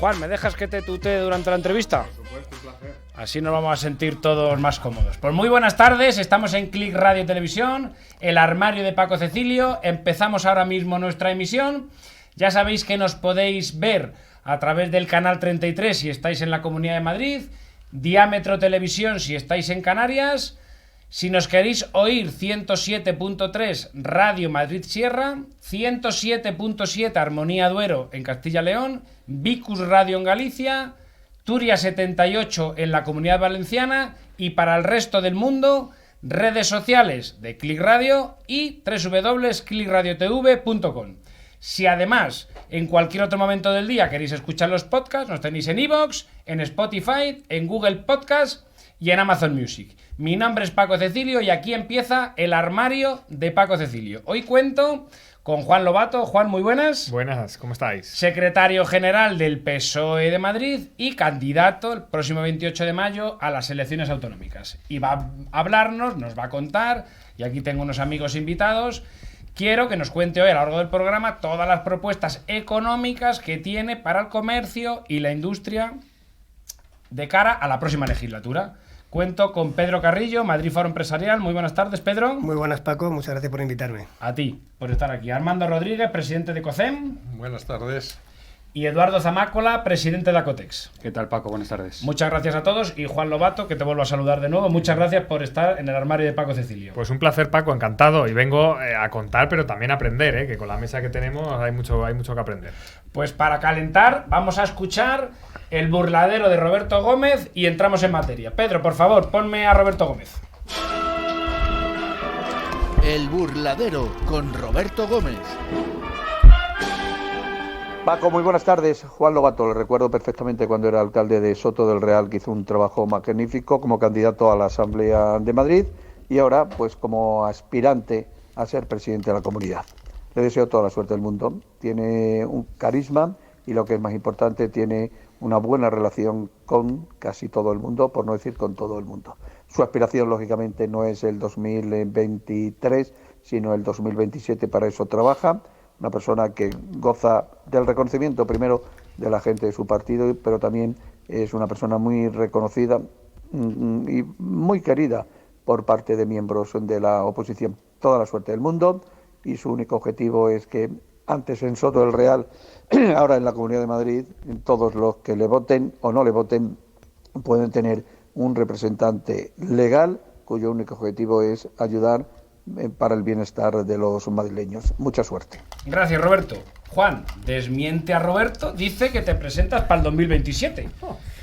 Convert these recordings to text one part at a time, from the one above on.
Juan, ¿me dejas que te tutee durante la entrevista? Por supuesto, un placer. Así nos vamos a sentir todos más cómodos. Pues muy buenas tardes, estamos en Click Radio y Televisión, el armario de Paco Cecilio. Empezamos ahora mismo nuestra emisión. Ya sabéis que nos podéis ver a través del canal 33 si estáis en la Comunidad de Madrid, Diámetro Televisión si estáis en Canarias. Si nos queréis oír, 107.3 Radio Madrid Sierra, 107.7 Armonía Duero en Castilla León, Vicus Radio en Galicia, Turia 78 en la Comunidad Valenciana y para el resto del mundo, redes sociales de Click Radio y www.clickradiotv.com. Si además en cualquier otro momento del día queréis escuchar los podcasts, nos tenéis en iVoox, en Spotify, en Google Podcast y en Amazon Music. Mi nombre es Paco Cecilio y aquí empieza el armario de Paco Cecilio. Hoy cuento con Juan Lobato. Juan, muy buenas. Buenas, ¿cómo estáis? Secretario general del PSOE de Madrid y candidato el próximo 28 de mayo a las elecciones autonómicas. Y va a hablarnos, nos va a contar, y aquí tengo unos amigos invitados. Quiero que nos cuente hoy a lo largo del programa todas las propuestas económicas que tiene para el comercio y la industria de cara a la próxima legislatura. Cuento con Pedro Carrillo, Madrid Foro Empresarial. Muy buenas tardes, Pedro. Muy buenas, Paco. Muchas gracias por invitarme. A ti, por estar aquí. Armando Rodríguez, presidente de COCEM. Buenas tardes. Y Eduardo Zamácola, presidente de Acotex. ¿Qué tal, Paco? Buenas tardes. Muchas gracias a todos. Y Juan Lobato, que te vuelvo a saludar de nuevo. Muchas gracias por estar en el armario de Paco Cecilio. Pues un placer, Paco, encantado. Y vengo a contar, pero también a aprender, que con la mesa que tenemos hay mucho que aprender. Pues para calentar, vamos a escuchar el burladero de Roberto Gómez y entramos en materia. Pedro, por favor, ponme a Roberto Gómez. El burladero con Roberto Gómez. Paco, muy buenas tardes. Juan Lobato, le recuerdo perfectamente cuando era alcalde de Soto del Real, que hizo un trabajo magnífico como candidato a la Asamblea de Madrid y ahora pues como aspirante a ser presidente de la comunidad. Le deseo toda la suerte del mundo. Tiene un carisma y lo que es más importante, tiene una buena relación con casi todo el mundo, por no decir con todo el mundo. Su aspiración, lógicamente, no es el 2023, sino el 2027, para eso trabaja. Una persona que goza del reconocimiento primero de la gente de su partido, pero también es una persona muy reconocida y muy querida por parte de miembros de la oposición. Toda la suerte del mundo y su único objetivo es que antes en Soto del Real, ahora en la Comunidad de Madrid, todos los que le voten o no le voten pueden tener un representante legal cuyo único objetivo es ayudar para el bienestar de los madrileños. Mucha suerte. Gracias, Roberto. Juan, desmiente a Roberto, dice que te presentas para el 2027.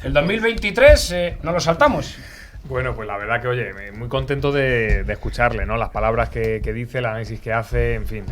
El 2023 no lo saltamos. Bueno, pues la verdad que, oye, muy contento de escucharle, ¿no? Las palabras que dice, el análisis que hace, en fin,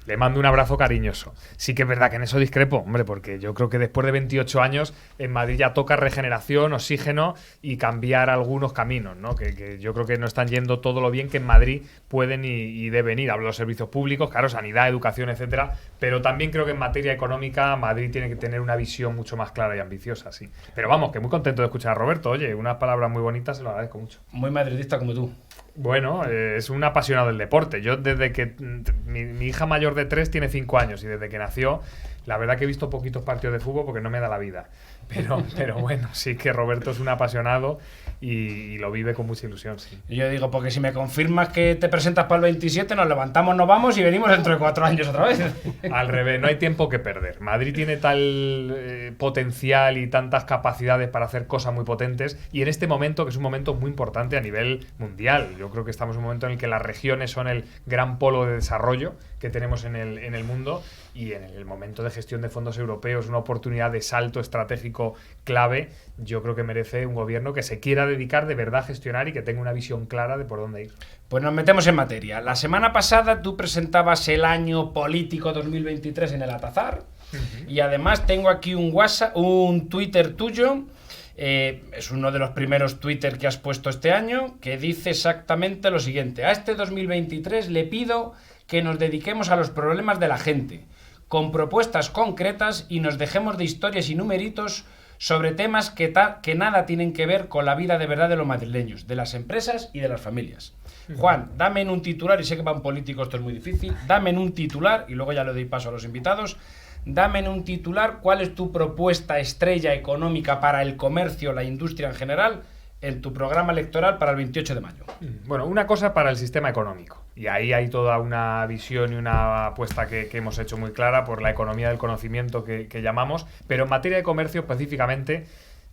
le mando un abrazo cariñoso. Sí que es verdad que en eso discrepo, hombre, porque yo creo que después de 28 años en Madrid ya toca regeneración, oxígeno y cambiar algunos caminos, ¿no? Que yo creo que no están yendo todo lo bien que en Madrid pueden y deben ir. Hablo de los servicios públicos, claro, sanidad, educación, etcétera, pero también creo que en materia económica Madrid tiene que tener una visión mucho más clara y ambiciosa, sí. Pero vamos, que muy contento de escuchar a Roberto, oye, unas palabras muy bonitas, se lo agradezco mucho. Muy madridista como tú. Bueno, es un apasionado del deporte. Yo desde que mi hija mayor de 3 tiene 5 años y desde que nació, la verdad que he visto poquitos partidos de fútbol porque no me da la vida. Pero bueno, sí que Roberto es un apasionado y lo vive con mucha ilusión, sí. Y yo digo, porque si me confirmas que te presentas para el 27, nos levantamos, nos vamos y venimos dentro de 4 años otra vez. Al revés, no hay tiempo que perder. Madrid tiene tal potencial y tantas capacidades para hacer cosas muy potentes y en este momento, que es un momento muy importante a nivel mundial. Yo creo que estamos en un momento en el que las regiones son el gran polo de desarrollo que tenemos en el mundo y en el momento de gestión de fondos europeos, una oportunidad de salto estratégico clave, yo creo que merece un gobierno que se quiera dedicar de verdad a gestionar y que tenga una visión clara de por dónde ir. Pues nos metemos en materia. La semana pasada tú presentabas el año político 2023 en el Atazar y además tengo aquí un Twitter tuyo. Es uno de los primeros Twitter que has puesto este año, que dice exactamente lo siguiente: a este 2023 le pido que nos dediquemos a los problemas de la gente, con propuestas concretas y nos dejemos de historias y numeritos sobre temas que nada tienen que ver con la vida de verdad de los madrileños, de las empresas y de las familias. Juan, dame en un titular, y sé que para un político esto es muy difícil, dame en un titular, y luego ya le doy paso a los invitados, dame en un titular cuál es tu propuesta estrella económica para el comercio, la industria en general, en tu programa electoral para el 28 de mayo. Bueno, una cosa para el sistema económico. Y ahí hay toda una visión y una apuesta que hemos hecho muy clara por la economía del conocimiento que llamamos. Pero en materia de comercio específicamente,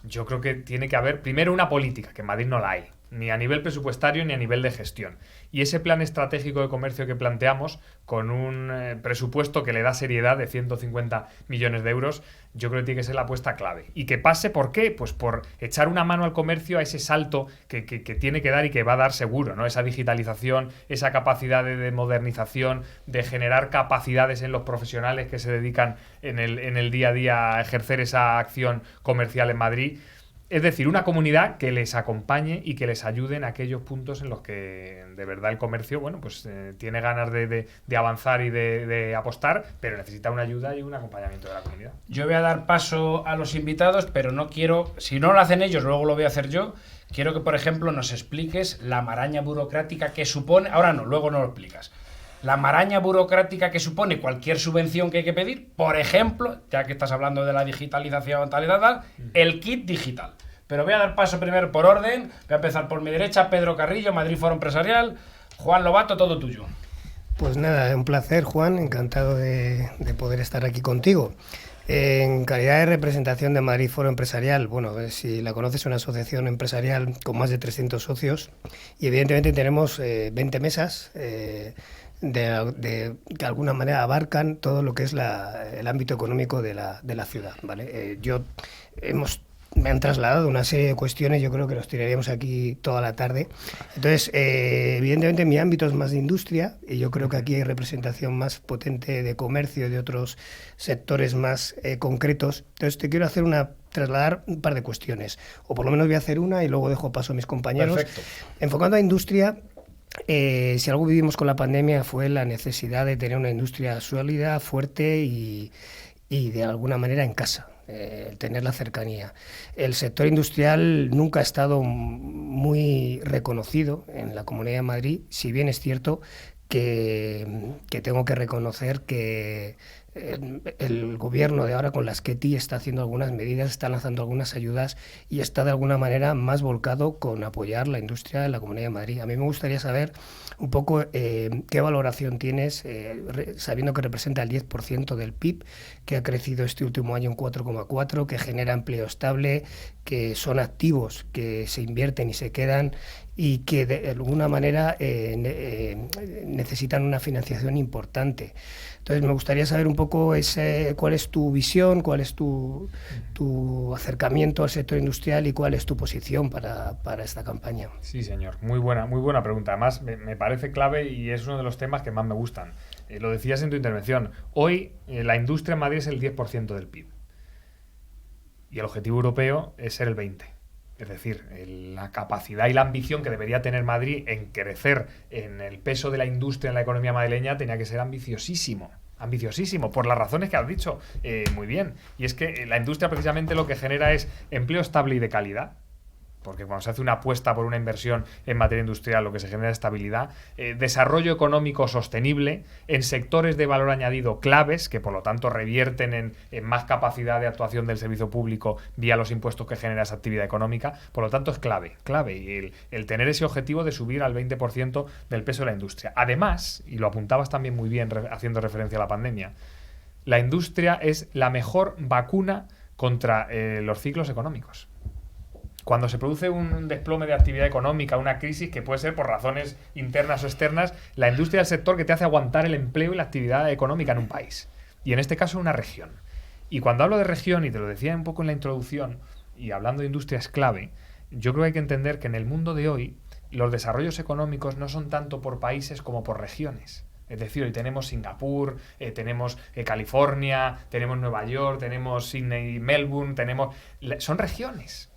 yo creo que tiene que haber primero una política, que en Madrid no la hay, ni a nivel presupuestario ni a nivel de gestión. Y ese plan estratégico de comercio que planteamos, con un presupuesto que le da seriedad de 150 millones de euros, yo creo que tiene que ser la apuesta clave. ¿Y que pase por qué? Pues por echar una mano al comercio a ese salto que tiene que dar y que va a dar seguro, ¿no? Esa digitalización, esa capacidad de modernización, de generar capacidades en los profesionales que se dedican en el día a día a ejercer esa acción comercial en Madrid. Es decir, una comunidad que les acompañe y que les ayude en aquellos puntos en los que de verdad el comercio, bueno, pues tiene ganas de avanzar y de apostar, pero necesita una ayuda y un acompañamiento de la comunidad. Yo voy a dar paso a los invitados, pero no quiero, si no lo hacen ellos, luego lo voy a hacer yo. Quiero que, por ejemplo, nos expliques la maraña burocrática que supone, ahora no, luego no lo explicas, la maraña burocrática que supone cualquier subvención que hay que pedir, por ejemplo, ya que estás hablando de la digitalización, tal, el kit digital. Pero voy a dar paso primero por orden. Voy a empezar por mi derecha, Pedro Carrillo, Madrid Foro Empresarial. Juan Lobato, todo tuyo. Pues nada, un placer, Juan, encantado de poder estar aquí contigo. En calidad de representación de Madrid Foro Empresarial, bueno, si la conoces, es una asociación empresarial con más de 300 socios y evidentemente tenemos 20 mesas que de alguna manera abarcan todo lo que es el ámbito económico de la ciudad, ¿vale? Me han trasladado una serie de cuestiones, yo creo que los tiraríamos aquí toda la tarde. Entonces, evidentemente mi ámbito es más de industria y yo creo que aquí hay representación más potente de comercio y de otros sectores más concretos. Entonces, te quiero trasladar un par de cuestiones, o por lo menos voy a hacer una y luego dejo paso a mis compañeros. Perfecto. Enfocando a industria, si algo vivimos con la pandemia fue la necesidad de tener una industria sólida, fuerte y de alguna manera en casa. Tener la cercanía. El sector industrial nunca ha estado muy reconocido en la Comunidad de Madrid, si bien es cierto que tengo que reconocer que el gobierno de ahora con las Ketty está haciendo algunas medidas, está lanzando algunas ayudas y está de alguna manera más volcado con apoyar la industria de la Comunidad de Madrid. A mí me gustaría saber un poco qué valoración tienes, sabiendo que representa el 10% del PIB, que ha crecido este último año en 4,4%, que genera empleo estable, que son activos que se invierten y se quedan y que de alguna manera necesitan una financiación importante. Entonces me gustaría saber un poco cuál es tu visión, cuál es tu acercamiento al sector industrial y cuál es tu posición para esta campaña. Sí, señor. Muy buena pregunta. Además, me parece clave y es uno de los temas que más me gustan. Lo decías en tu intervención. Hoy la industria en Madrid es el 10% del PIB. Y el objetivo europeo es ser el 20%. Es decir, la capacidad y la ambición que debería tener Madrid en crecer en el peso de la industria en la economía madrileña tenía que ser ambiciosísimo, por las razones que has dicho muy bien. Y es que la industria precisamente lo que genera es empleo estable y de calidad. Porque cuando se hace una apuesta por una inversión en materia industrial, lo que se genera es estabilidad, desarrollo económico sostenible en sectores de valor añadido claves, que por lo tanto revierten en más capacidad de actuación del servicio público vía los impuestos que genera esa actividad económica. Por lo tanto es clave. Y el tener ese objetivo de subir al 20% del peso de la industria. Además, y lo apuntabas también muy bien haciendo referencia a la pandemia, la industria es la mejor vacuna contra los ciclos económicos. Cuando se produce un desplome de actividad económica, una crisis que puede ser por razones internas o externas, la industria es el sector que te hace aguantar el empleo y la actividad económica en un país. Y en este caso una región. Y cuando hablo de región, y te lo decía un poco en la introducción, y hablando de industria es clave, yo creo que hay que entender que en el mundo de hoy los desarrollos económicos no son tanto por países como por regiones. Es decir, hoy tenemos Singapur, tenemos California, tenemos Nueva York, tenemos Sydney y Melbourne, son regiones.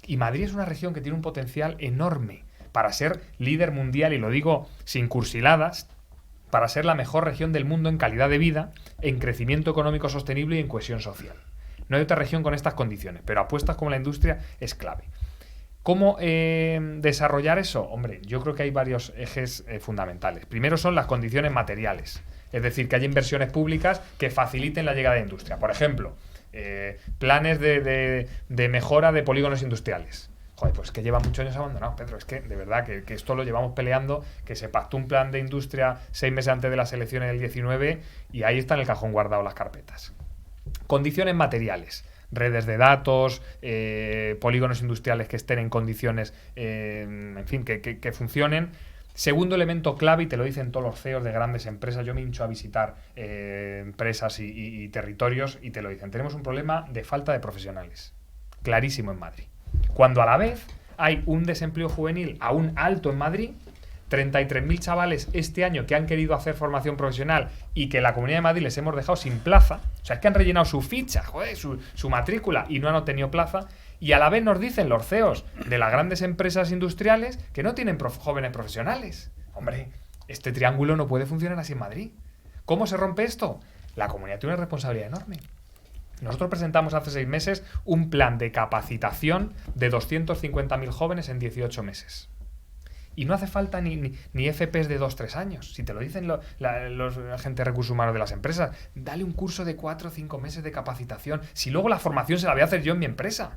Y Madrid es una región que tiene un potencial enorme para ser líder mundial, y lo digo sin cursiladas, para ser la mejor región del mundo en calidad de vida, en crecimiento económico sostenible y en cohesión social. No hay otra región con estas condiciones, pero apuestas como la industria es clave. ¿Cómo desarrollar eso? Hombre, yo creo que hay varios ejes fundamentales. Primero son las condiciones materiales. Es decir, que haya inversiones públicas que faciliten la llegada de industria. Por ejemplo, planes de mejora de polígonos industriales. Joder, pues que lleva muchos años abandonados, Pedro. Es que, de verdad, que esto lo llevamos peleando, que se pactó un plan de industria 6 meses antes de las elecciones del 19 y ahí está en el cajón guardado las carpetas. Condiciones materiales. Redes de datos, polígonos industriales que estén en condiciones, en fin, que funcionen. Segundo elemento clave, y te lo dicen todos los CEOs de grandes empresas, yo me hincho a visitar empresas y territorios y te lo dicen, tenemos un problema de falta de profesionales, clarísimo en Madrid. Cuando a la vez hay un desempleo juvenil aún alto en Madrid, 33.000 chavales este año que han querido hacer formación profesional y que la Comunidad de Madrid les hemos dejado sin plaza, o sea, es que han rellenado su ficha, joder, su matrícula y no han obtenido plaza, y a la vez nos dicen los CEOs de las grandes empresas industriales que no tienen jóvenes profesionales. Hombre, este triángulo no puede funcionar así en Madrid. ¿Cómo se rompe esto? La comunidad tiene una responsabilidad enorme. Nosotros presentamos hace 6 meses un plan de capacitación de 250.000 jóvenes en 18 meses. Y no hace falta ni FPs de 2-3 años. Si te lo dicen los agentes de recursos humanos de las empresas, dale un curso de 4 o 5 meses de capacitación. Si luego la formación se la voy a hacer yo en mi empresa.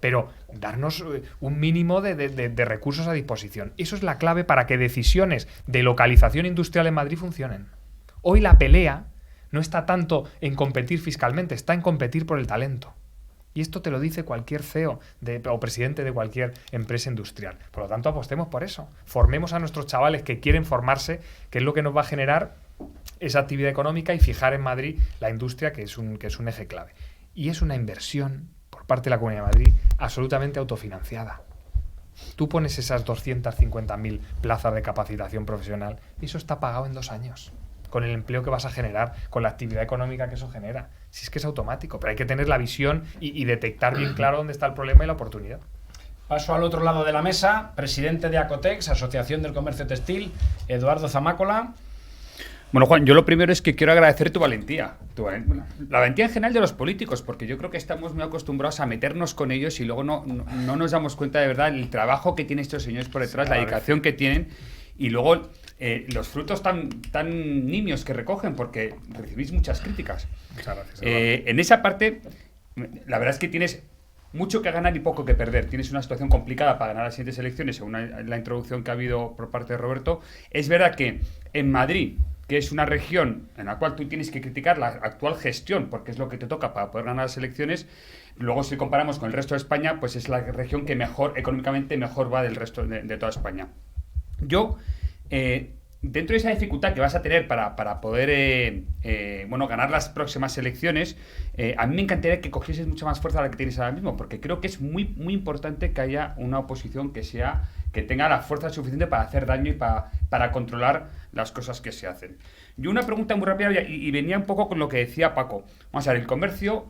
Pero darnos un mínimo de recursos a disposición. Eso es la clave para que decisiones de localización industrial en Madrid funcionen. Hoy la pelea no está tanto en competir fiscalmente, está en competir por el talento. Y esto te lo dice cualquier CEO o presidente de cualquier empresa industrial. Por lo tanto, apostemos por eso. Formemos a nuestros chavales que quieren formarse, que es lo que nos va a generar esa actividad económica y fijar en Madrid la industria, que es un eje clave. Y es una inversión por parte de la Comunidad de Madrid absolutamente autofinanciada. Tú pones esas 250.000 plazas de capacitación profesional y eso está pagado en 2 años. Con el empleo que vas a generar, con la actividad económica que eso genera. Si es que es automático, pero hay que tener la visión y detectar bien claro dónde está el problema y la oportunidad. Paso al otro lado de la mesa, presidente de Acotex, Asociación del Comercio Textil, Eduardo Zamácola. Bueno, Juan, yo lo primero es que quiero agradecer tu valentía. La valentía en general de los políticos, porque yo creo que estamos muy acostumbrados a meternos con ellos y luego no nos damos cuenta de verdad el trabajo que tienen estos señores por detrás, la dedicación que tienen y luego los frutos tan nimios que recogen, porque recibís muchas críticas. Muchas gracias. En esa parte, la verdad es que tienes mucho que ganar y poco que perder. Tienes una situación complicada para ganar las siguientes elecciones, según la introducción que ha habido por parte de Roberto. Es verdad que en Madrid, que es una región en la cual tú tienes que criticar la actual gestión, porque es lo que te toca para poder ganar las elecciones, luego si comparamos con el resto de España, pues es la región que económicamente mejor va del resto de toda España. Yo, dentro de esa dificultad que vas a tener para poder ganar las próximas elecciones, a mí me encantaría que cogieses mucha más fuerza de la que tienes ahora mismo, porque creo que es muy, muy importante que haya una oposición que tenga la fuerza suficiente para hacer daño y para controlar las cosas que se hacen. Yo una pregunta muy rápida y venía un poco con lo que decía Paco. Vamos a ver, el comercio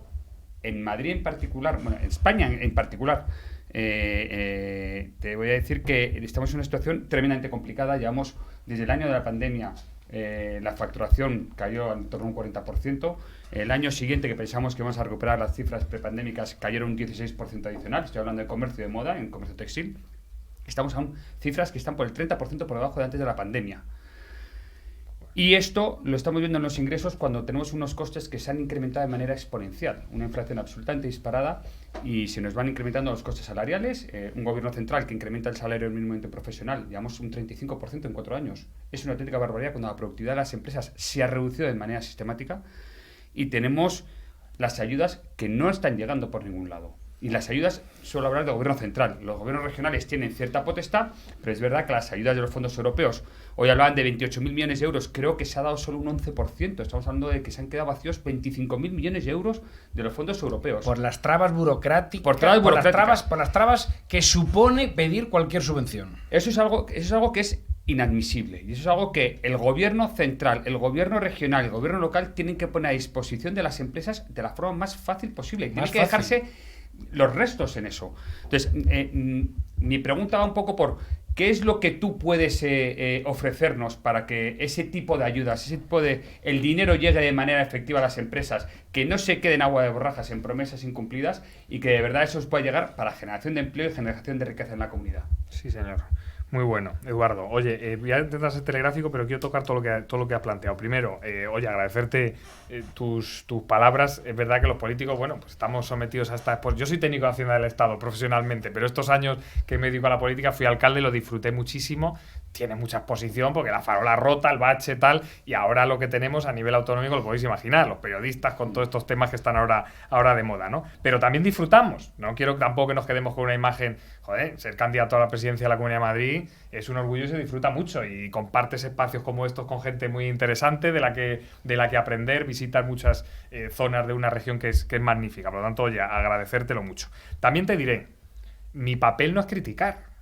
en Madrid en particular, bueno, en España en particular, te voy a decir que estamos en una situación tremendamente complicada. Llevamos desde el año de la pandemia, la facturación cayó en torno a un 40%. El año siguiente, que pensamos que vamos a recuperar las cifras prepandémicas, cayeron un 16% adicional. Estoy hablando de comercio de moda, en comercio textil. Estamos a cifras que están por el 30% por debajo de antes de la pandemia. Y esto lo estamos viendo en los ingresos cuando tenemos unos costes que se han incrementado de manera exponencial. Una inflación absolutamente disparada y se nos van incrementando los costes salariales. Un gobierno central que incrementa el salario mínimo interprofesional, llevamos un 35% en 4 años. Es una auténtica barbaridad cuando la productividad de las empresas se ha reducido de manera sistemática. Y tenemos las ayudas que no están llegando por ningún lado. Y las ayudas, suelo hablar del gobierno central. Los gobiernos regionales tienen cierta potestad, pero es verdad que las ayudas de los fondos europeos, hoy hablaban de 28.000 millones de euros, creo que se ha dado solo un 11%. Estamos hablando de que se han quedado vacíos 25.000 millones de euros de los fondos europeos. Por las trabas burocráticas. Por las trabas que supone pedir cualquier subvención. Eso es algo que es inadmisible. Y eso es algo que el gobierno central, el gobierno regional, el gobierno local tienen que poner a disposición de las empresas de la forma más fácil posible. Tienen que dejarse los restos en eso. Entonces, mi pregunta va un poco por ¿qué es lo que tú puedes ofrecernos para que ese tipo de ayudas, el dinero llegue de manera efectiva a las empresas, que no se quede en agua de borrajas, en promesas incumplidas y que de verdad eso os pueda llegar para generación de empleo y generación de riqueza en la comunidad? Sí, señor. Muy bueno, Eduardo. Oye, voy a intentar ser telegráfico, pero quiero tocar todo lo que has planteado. Primero, oye, agradecerte tus palabras. Es verdad que los políticos, bueno, pues estamos sometidos a esta... Pues yo soy técnico de Hacienda del Estado profesionalmente, pero estos años que me dedico a la política, fui alcalde, lo disfruté muchísimo. Tiene mucha exposición porque la farola rota, el bache, tal, y ahora lo que tenemos a nivel autonómico lo podéis imaginar, los periodistas con todos estos temas que están ahora de moda, ¿no? Pero también disfrutamos. No quiero tampoco que nos quedemos con una imagen, joder, ser candidato a la presidencia de la Comunidad de Madrid es un orgullo y se disfruta mucho y compartes espacios como estos con gente muy interesante de la que aprender, visitas muchas zonas de una región que es magnífica. Por lo tanto, oye, agradecértelo mucho. También te diré, mi papel no es criticar.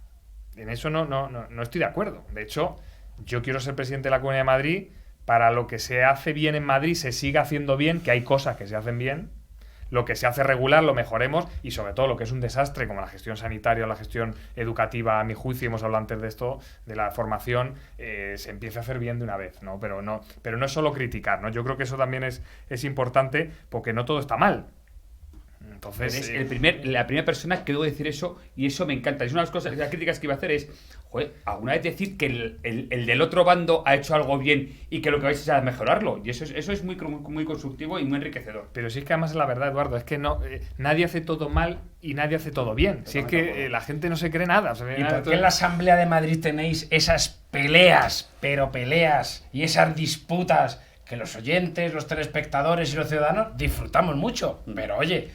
En eso no estoy de acuerdo. De hecho, yo quiero ser presidente de la Comunidad de Madrid para lo que se hace bien en Madrid se siga haciendo bien, que hay cosas que se hacen bien. Lo que se hace regular lo mejoremos y sobre todo lo que es un desastre como la gestión sanitaria o la gestión educativa, a mi juicio, hemos hablado antes de esto, de la formación, se empiece a hacer bien de una vez, ¿no? Pero no es solo criticar, ¿no? Yo creo que eso también es importante porque no todo está mal. Entonces, eres la primera persona que debo decir eso y eso me encanta. Es una de las críticas que iba a hacer es, joder, alguna vez decir que el del otro bando ha hecho algo bien y que lo que vais a mejorarlo. Y eso es muy constructivo y muy enriquecedor. Pero sí es que además es la verdad, Eduardo, es que nadie hace todo mal y nadie hace todo bien. Si es que la gente no se cree nada. ¿Y por qué en la Asamblea de Madrid tenéis esas peleas, y esas disputas que los oyentes, los telespectadores y los ciudadanos disfrutamos mucho? Pero oye,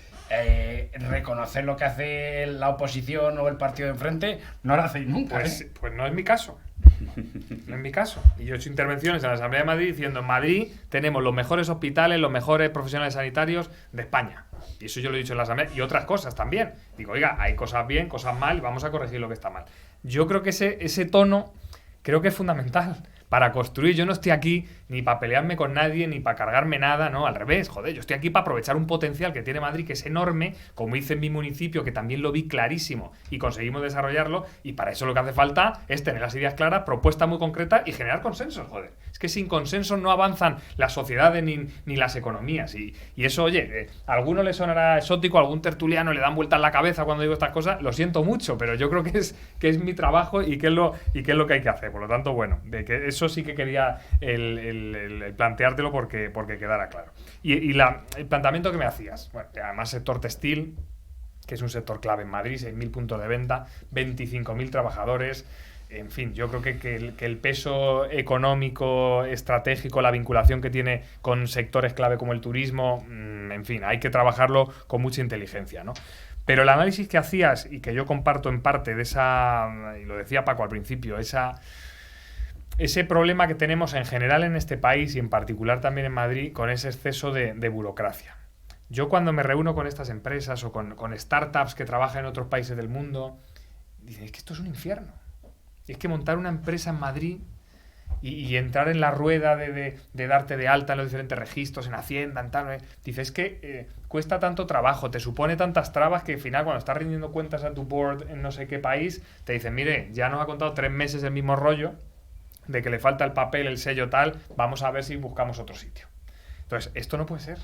reconocer lo que hace la oposición o el partido de enfrente no lo hacéis nunca. Pues no es mi caso. No es mi caso. Y yo he hecho intervenciones en la Asamblea de Madrid diciendo: en Madrid tenemos los mejores hospitales, los mejores profesionales sanitarios de España. Y eso yo lo he dicho en la Asamblea. Y otras cosas también. Digo, oiga, hay cosas bien, cosas mal, y vamos a corregir lo que está mal. Yo creo que ese tono creo que es fundamental para construir. Yo no estoy aquí ni para pelearme con nadie, ni para cargarme nada, no, al revés, joder, yo estoy aquí para aprovechar un potencial que tiene Madrid, que es enorme, como hice en mi municipio, que también lo vi clarísimo y conseguimos desarrollarlo, y para eso lo que hace falta es tener las ideas claras, propuestas muy concretas y generar consensos, joder. Es que sin consenso no avanzan las sociedades ni las economías, y eso, oye, a alguno le sonará exótico, a algún tertuliano le dan vueltas en la cabeza cuando digo estas cosas, lo siento mucho, pero yo creo que es mi trabajo y que es lo que hay que hacer. Por lo tanto, bueno, de que eso sí que quería el planteártelo porque quedara claro. Y el planteamiento que me hacías, bueno, además sector textil, que es un sector clave en Madrid, 6.000 puntos de venta, 25.000 trabajadores, en fin, yo creo que el peso económico, estratégico, la vinculación que tiene con sectores clave como el turismo, en fin, hay que trabajarlo con mucha inteligencia, ¿no? Pero el análisis que hacías y que yo comparto en parte de y lo decía Paco al principio, ese problema que tenemos en general en este país y en particular también en Madrid con ese exceso de burocracia. Yo cuando me reúno con estas empresas o con startups que trabajan en otros países del mundo, dicen, es que esto es un infierno. Y es que montar una empresa en Madrid y entrar en la rueda de darte de alta en los diferentes registros, en Hacienda, en tal, dices, es que cuesta tanto trabajo, te supone tantas trabas que al final cuando estás rindiendo cuentas a tu board en no sé qué país, te dicen, mire, ya nos ha contado 3 meses el mismo rollo, de que le falta el papel, el sello tal, vamos a ver si buscamos otro sitio. Entonces, esto no puede ser.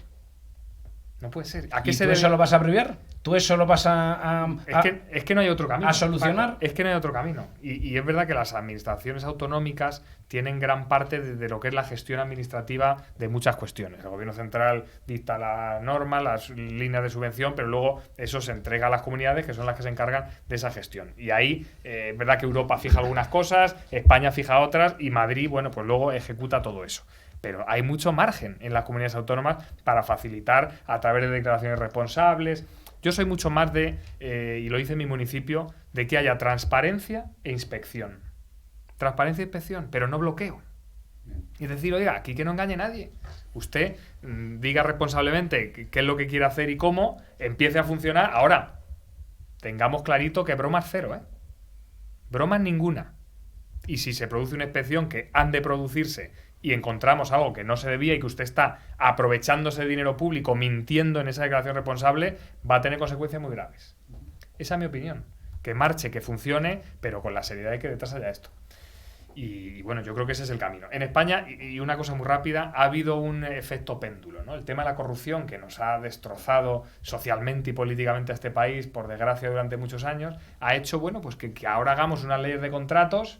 No puede ser. ¿A qué ¿Y tú eso lo vas a abreviar? ¿Tú eso lo vas Es que no hay otro camino. ¿A solucionar? Es que no hay otro camino. Y es verdad que las administraciones autonómicas tienen gran parte de lo que es la gestión administrativa de muchas cuestiones. El gobierno central dicta la norma, las líneas de subvención, pero luego eso se entrega a las comunidades, que son las que se encargan de esa gestión. Y ahí es verdad que Europa fija algunas cosas, España fija otras, y Madrid, bueno, pues luego ejecuta todo eso. Pero hay mucho margen en las comunidades autónomas para facilitar a través de declaraciones responsables. Yo soy mucho más y lo hice en mi municipio, de que haya transparencia e inspección. Transparencia e inspección, pero no bloqueo. Es decir, oiga, aquí que no engañe nadie. Usted diga responsablemente qué es lo que quiere hacer y cómo, empiece a funcionar. Ahora, tengamos clarito que bromas cero, ¿eh? Bromas ninguna. Y si se produce una inspección que han de producirse y encontramos algo que no se debía y que usted está aprovechándose de dinero público, mintiendo en esa declaración responsable, va a tener consecuencias muy graves. Esa es mi opinión. Que marche, que funcione, pero con la seriedad de que detrás haya esto. Y bueno, yo creo que ese es el camino. En España, y una cosa muy rápida, ha habido un efecto péndulo, ¿no? El tema de la corrupción, que nos ha destrozado socialmente y políticamente a este país, por desgracia, durante muchos años, ha hecho, bueno, pues que ahora hagamos unas leyes de contratos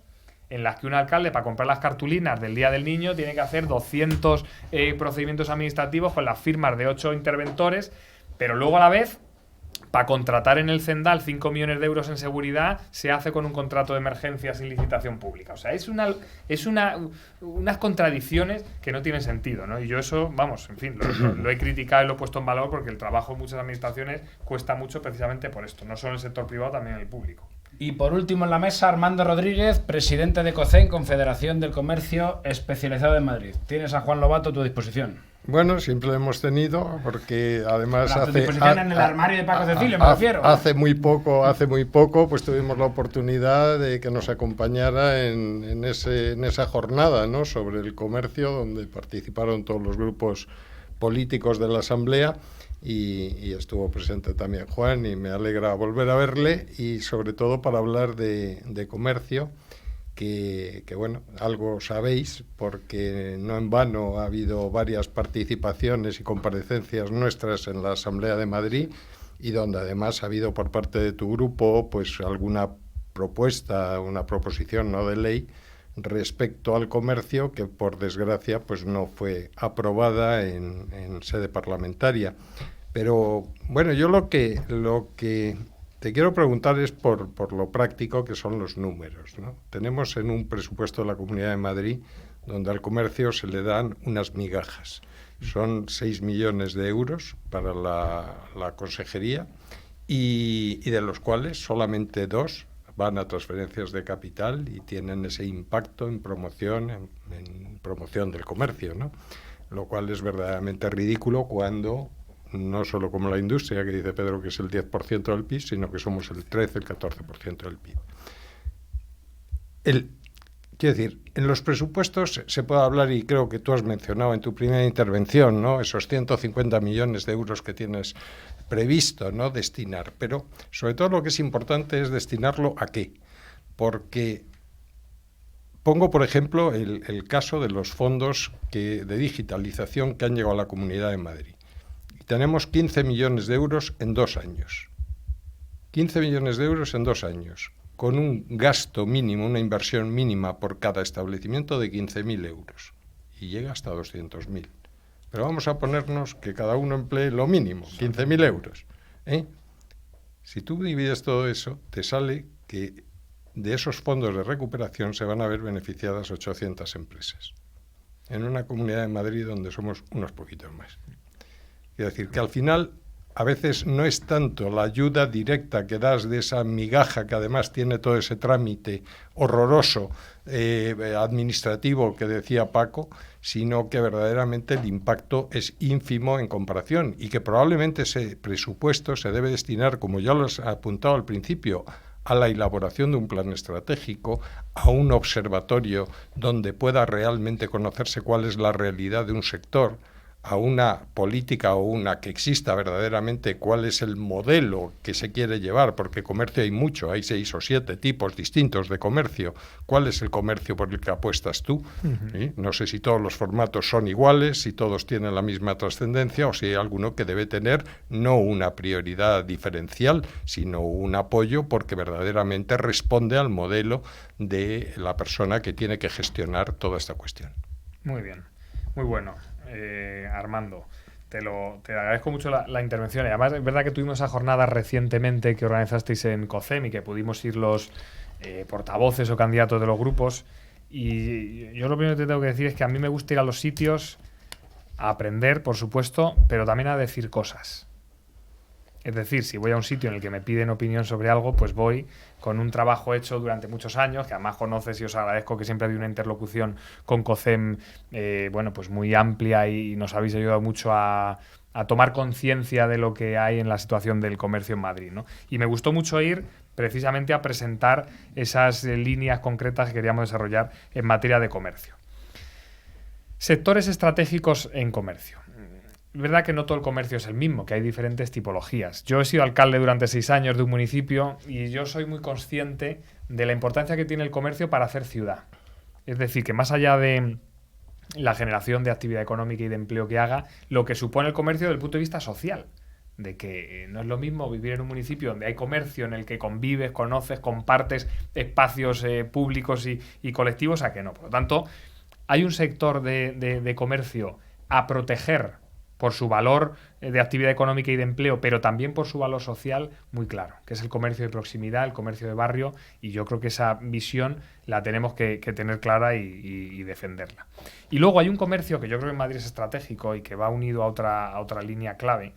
en las que un alcalde, para comprar las cartulinas del Día del Niño, tiene que hacer 200 procedimientos administrativos con las firmas de 8 interventores, pero luego a la vez, para contratar en el Cendal 5 millones de euros en seguridad, se hace con un contrato de emergencia sin licitación pública. O sea, es unas contradicciones que no tienen sentido, ¿no? Y yo eso, vamos, en fin, lo he criticado y lo he puesto en valor porque el trabajo en muchas administraciones cuesta mucho precisamente por esto. No solo en el sector privado, también en el público. Y por último en la mesa, Armando Rodríguez, presidente de COCEN, Confederación del Comercio Especializado en Madrid. Tienes a Juan Lobato a tu disposición. Bueno, siempre lo hemos tenido, porque además a tu disposición en el armario de Paco Cecilio, me refiero. Hace muy poco, pues tuvimos la oportunidad de que nos acompañara en esa jornada, ¿no?, sobre el comercio, donde participaron todos los grupos políticos de la Asamblea. Y estuvo presente también Juan, y me alegra volver a verle, y sobre todo para hablar de comercio, que bueno, algo sabéis, porque no en vano ha habido varias participaciones y comparecencias nuestras en la Asamblea de Madrid, y donde además ha habido por parte de tu grupo pues alguna propuesta, una proposición no de ley respecto al comercio, que por desgracia pues no fue aprobada en sede parlamentaria. Pero bueno, yo lo que te quiero preguntar es por lo práctico, que son los números, ¿no? Tenemos en un presupuesto de la Comunidad de Madrid donde al comercio se le dan unas migajas. Son 6 millones de euros para la consejería, y de los cuales solamente 2 van a transferencias de capital y tienen ese impacto en promoción, en promoción del comercio, ¿no? Lo cual es verdaderamente ridículo cuando no solo como la industria, que dice Pedro que es el 10% del PIB, sino que somos el 13, el 14% del PIB. Quiero decir, en los presupuestos se puede hablar, y creo que tú has mencionado en tu primera intervención, ¿no?, esos 150 millones de euros que tienes previsto, ¿no?, destinar. Pero sobre todo lo que es importante es destinarlo ¿a qué? Porque pongo, por ejemplo, el caso de los fondos de digitalización que han llegado a la Comunidad de Madrid. Tenemos 15 millones de euros en 2 años. 15 millones de euros en 2 años, con un gasto mínimo, una inversión mínima por cada establecimiento de 15.000 euros. Y llega hasta 200.000. Pero vamos a ponernos que cada uno emplee lo mínimo, 15.000 euros. Si tú divides todo eso, te sale que de esos fondos de recuperación se van a ver beneficiadas 800 empresas. En una Comunidad de Madrid donde somos unos poquitos más. Es decir, que al final a veces no es tanto la ayuda directa que das de esa migaja, que además tiene todo ese trámite horroroso administrativo que decía Paco, sino que verdaderamente el impacto es ínfimo en comparación, y que probablemente ese presupuesto se debe destinar, como ya lo has apuntado al principio, a la elaboración de un plan estratégico, a un observatorio donde pueda realmente conocerse cuál es la realidad de un sector, a una política o una que exista verdaderamente cuál es el modelo que se quiere llevar, porque comercio hay mucho, hay 6 o 7 tipos distintos de comercio. ¿Cuál es el comercio por el que apuestas tú? ¿Sí? No sé si todos los formatos son iguales, si todos tienen la misma trascendencia, o si hay alguno que debe tener no una prioridad diferencial, sino un apoyo porque verdaderamente responde al modelo de la persona que tiene que gestionar toda esta cuestión. Muy bien, muy bueno. Armando, te agradezco mucho la intervención. Y además es verdad que tuvimos esa jornada recientemente que organizasteis en COCEM y que pudimos ir los portavoces o candidatos de los grupos, y yo lo primero que te tengo que decir es que a mí me gusta ir a los sitios a aprender, por supuesto, pero también a decir cosas. Es decir, si voy a un sitio en el que me piden opinión sobre algo, pues voy con un trabajo hecho durante muchos años, que además conoces, y os agradezco que siempre ha habido una interlocución con COCEM bueno, pues muy amplia, y nos habéis ayudado mucho a tomar conciencia de lo que hay en la situación del comercio en Madrid, ¿no? Y me gustó mucho ir precisamente a presentar esas líneas concretas que queríamos desarrollar en materia de comercio. Sectores estratégicos en comercio. Es verdad que no todo el comercio es el mismo, que hay diferentes tipologías. Yo he sido alcalde durante 6 años de un municipio, y yo soy muy consciente de la importancia que tiene el comercio para hacer ciudad. Es decir, que más allá de la generación de actividad económica y de empleo que haga, lo que supone el comercio desde el punto de vista social, de que no es lo mismo vivir en un municipio donde hay comercio, en el que convives, conoces, compartes espacios públicos y colectivos, a que no. Por lo tanto, hay un sector de comercio a proteger por su valor de actividad económica y de empleo, pero también por su valor social muy claro, que es el comercio de proximidad, el comercio de barrio, y yo creo que esa visión la tenemos que tener clara y defenderla. Y luego hay un comercio que yo creo que en Madrid es estratégico y que va unido a otra línea clave,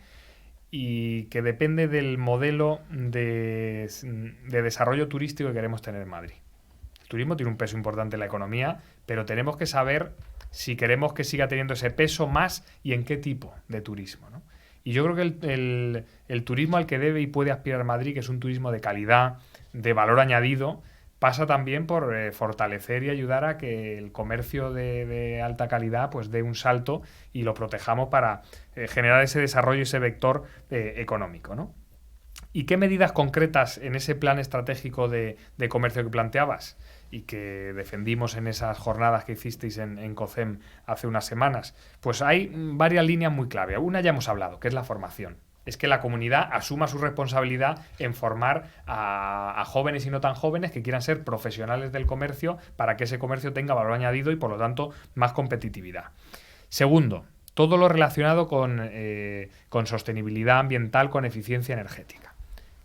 y que depende del modelo de desarrollo turístico que queremos tener en Madrid. El turismo tiene un peso importante en la economía, pero tenemos que saber si queremos que siga teniendo ese peso más y en qué tipo de turismo, ¿no? Y yo creo que el turismo al que debe y puede aspirar Madrid, que es un turismo de calidad, de valor añadido, pasa también por fortalecer y ayudar a que el comercio de alta calidad pues dé un salto y lo protejamos para generar ese desarrollo, ese vector económico, ¿no? ¿Y qué medidas concretas en ese plan estratégico de comercio que planteabas y que defendimos en esas jornadas que hicisteis en COCEM hace unas semanas? Pues hay varias líneas muy clave. Una ya hemos hablado, que es la formación. Es que la comunidad asuma su responsabilidad en formar a jóvenes y no tan jóvenes que quieran ser profesionales del comercio para que ese comercio tenga valor añadido y, por lo tanto, más competitividad. Segundo, todo lo relacionado con sostenibilidad ambiental, con eficiencia energética,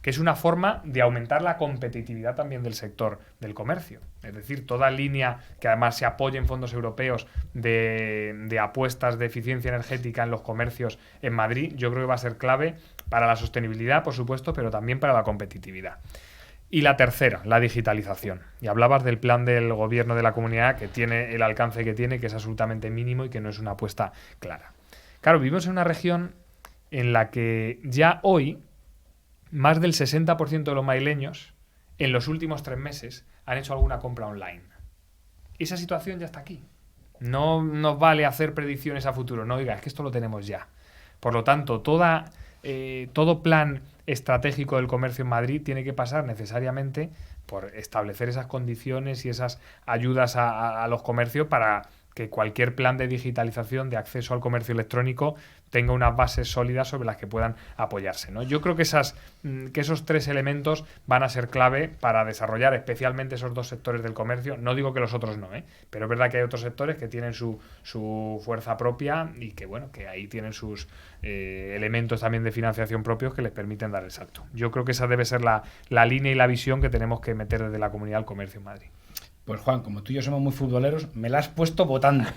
que es una forma de aumentar la competitividad también del sector del comercio. Es decir, toda línea que además se apoye en fondos europeos de apuestas de eficiencia energética en los comercios en Madrid, yo creo que va a ser clave para la sostenibilidad, por supuesto, pero también para la competitividad. Y la tercera, la digitalización. Y hablabas del plan del gobierno de la comunidad, que tiene el alcance que tiene, que es absolutamente mínimo y que no es una apuesta clara. Claro, vivimos en una región en la que ya hoy más del 60% de los madrileños en los últimos 3 meses han hecho alguna compra online. Esa situación ya está aquí. No nos vale hacer predicciones a futuro. No, oiga, es que esto lo tenemos ya. Por lo tanto, todo plan estratégico del comercio en Madrid tiene que pasar necesariamente por establecer esas condiciones y esas ayudas a los comercios para que cualquier plan de digitalización, de acceso al comercio electrónico, tenga unas bases sólidas sobre las que puedan apoyarse, ¿no? Yo creo que esos 3 elementos van a ser clave para desarrollar especialmente esos 2 sectores del comercio. No digo que los otros no, pero es verdad que hay otros sectores que tienen su fuerza propia y que, bueno, que ahí tienen sus elementos también de financiación propios que les permiten dar el salto. Yo creo que esa debe ser la línea y la visión que tenemos que meter desde la comunidad al comercio en Madrid. Pues Juan, como tú y yo somos muy futboleros, me la has puesto votando.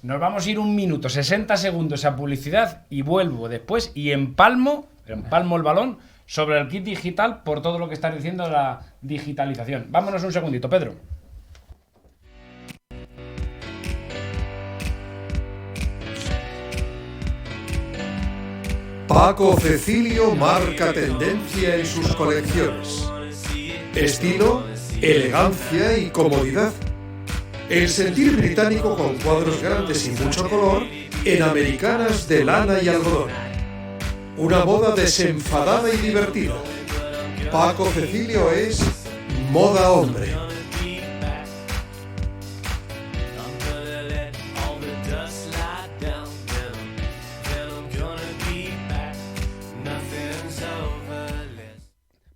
Nos vamos a ir 1 minuto, 60 segundos a publicidad y vuelvo después y empalmo el balón sobre el kit digital por todo lo que estás diciendo de la digitalización. Vámonos un segundito, Pedro. Paco Cecilio marca tendencia en sus colecciones. Estilo, elegancia y comodidad. El sentir británico con cuadros grandes y mucho color en americanas de lana y algodón. Una moda desenfadada y divertida. Paco Cecilio es moda hombre.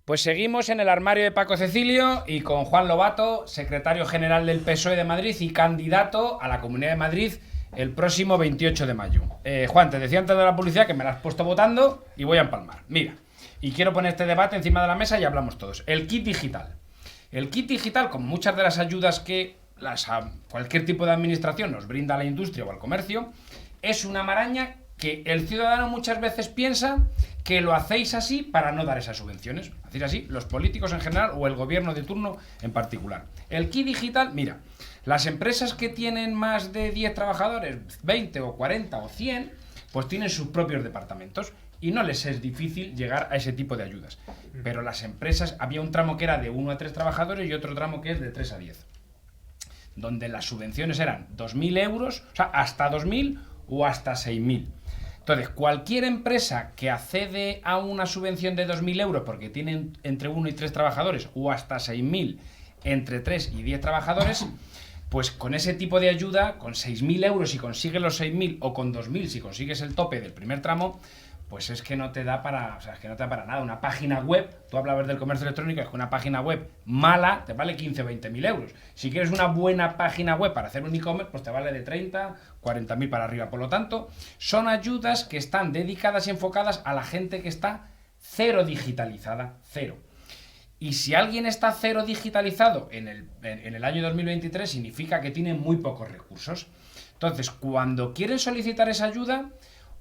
Pues seguimos en el armario de Paco Cecilio y con Juan Lobato, secretario general del PSOE de Madrid y candidato a la Comunidad de Madrid el próximo 28 de mayo. Juan, te decía antes de la publicidad que me la has puesto votando y voy a empalmar. Mira, y quiero poner este debate encima de la mesa y hablamos todos. El kit digital. El kit digital, como muchas de las ayudas que cualquier tipo de administración nos brinda a la industria o al comercio, es una maraña que el ciudadano muchas veces piensa que lo hacéis así para no dar esas subvenciones. Hacéis así los políticos en general o el gobierno de turno en particular. El kit digital, mira, las empresas que tienen más de 10 trabajadores, 20 o 40 o 100, pues tienen sus propios departamentos y no les es difícil llegar a ese tipo de ayudas. Pero las empresas, había un tramo que era de 1 a 3 trabajadores y otro tramo que es de 3 a 10. Donde las subvenciones eran 2.000 euros, o sea, hasta 2.000 o hasta 6.000. Entonces, cualquier empresa que accede a una subvención de 2.000 euros porque tienen entre 1 y 3 trabajadores o hasta 6.000 entre 3 y 10 trabajadores, Pues con ese tipo de ayuda, con 6.000 euros si consigues los 6.000 o con 2.000 si consigues el tope del primer tramo, pues es que no te da para, o sea, es que no te da para nada. Una página web, tú hablabas del comercio electrónico, es que una página web mala te vale 15 o 20.000 euros. Si quieres una buena página web para hacer un e-commerce, pues te vale de 30, 40.000 para arriba. Por lo tanto, son ayudas que están dedicadas y enfocadas a la gente que está cero digitalizada, cero. Y si alguien está cero digitalizado en el año 2023, significa que tiene muy pocos recursos. Entonces, cuando quieren solicitar esa ayuda,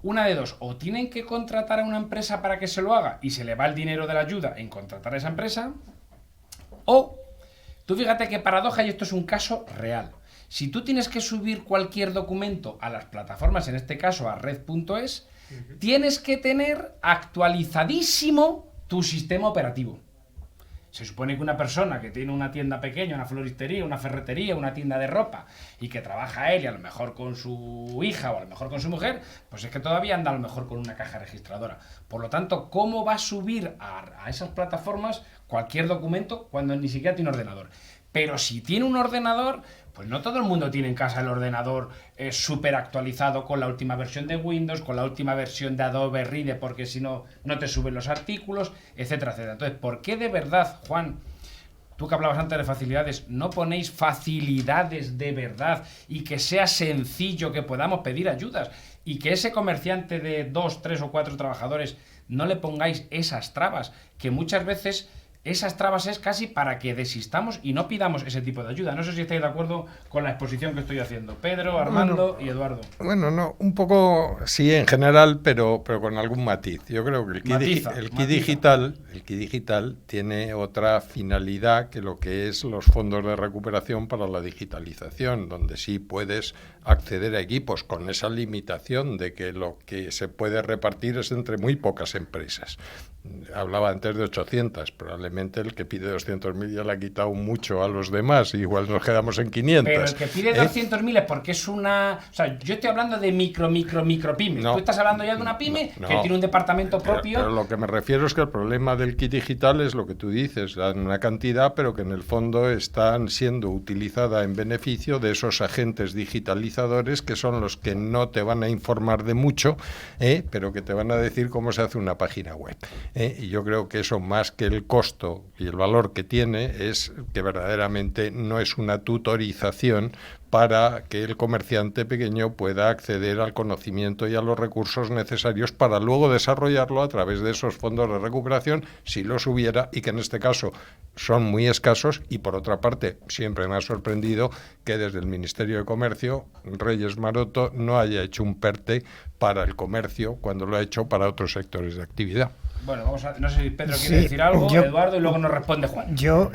una de dos, o tienen que contratar a una empresa para que se lo haga y se le va el dinero de la ayuda en contratar a esa empresa, o, tú fíjate qué paradoja, y esto es un caso real. Si tú tienes que subir cualquier documento a las plataformas, en este caso a red.es, tienes que tener actualizadísimo tu sistema operativo. Se supone que una persona que tiene una tienda pequeña, una floristería, una ferretería, una tienda de ropa y que trabaja él y a lo mejor con su hija o a lo mejor con su mujer, pues es que todavía anda a lo mejor con una caja registradora. Por lo tanto, ¿cómo va a subir a esas plataformas cualquier documento cuando ni siquiera tiene ordenador? Pero si tiene un ordenador, pues no todo el mundo tiene en casa el ordenador súper actualizado con la última versión de Windows, con la última versión de Adobe Reader, porque si no, no te suben los artículos, etcétera, etcétera. Entonces, ¿por qué de verdad, Juan, tú que hablabas antes de facilidades, no ponéis facilidades de verdad y que sea sencillo que podamos pedir ayudas y que ese comerciante de 2, 3 o 4 trabajadores no le pongáis esas trabas, que muchas veces esas trabas es casi para que desistamos y no pidamos ese tipo de ayuda? No sé si estáis de acuerdo con la exposición que estoy haciendo. Pedro, Armando y Eduardo. Bueno, no, un poco sí en general, pero con algún matiz. Yo creo que el Key Digital tiene otra finalidad que lo que es los fondos de recuperación para la digitalización, donde sí puedes acceder a equipos con esa limitación de que lo que se puede repartir es entre muy pocas empresas. Hablaba antes de 800, probablemente el que pide 200.000 ya le ha quitado mucho a los demás, igual nos quedamos en 500. Pero el que pide 200.000 es porque es una... O sea, yo estoy hablando de micro pyme. No, tú estás hablando ya de una pyme que tiene un departamento propio. Pero lo que me refiero es que el problema del kit digital es lo que tú dices, dan una cantidad, pero que en el fondo están siendo utilizada en beneficio de esos agentes digitalizadores que son los que no te van a informar de mucho, pero que te van a decir cómo se hace una página web. Y yo creo que eso, más que el costo y el valor que tiene, es que verdaderamente no es una tutorización para que el comerciante pequeño pueda acceder al conocimiento y a los recursos necesarios para luego desarrollarlo a través de esos fondos de recuperación, si los hubiera, y que en este caso son muy escasos. Y por otra parte, siempre me ha sorprendido que desde el Ministerio de Comercio, Reyes Maroto no haya hecho un PERTE para el comercio cuando lo ha hecho para otros sectores de actividad. Bueno, no sé si Pedro quiere decir algo, Eduardo, y luego nos responde Juan. Yo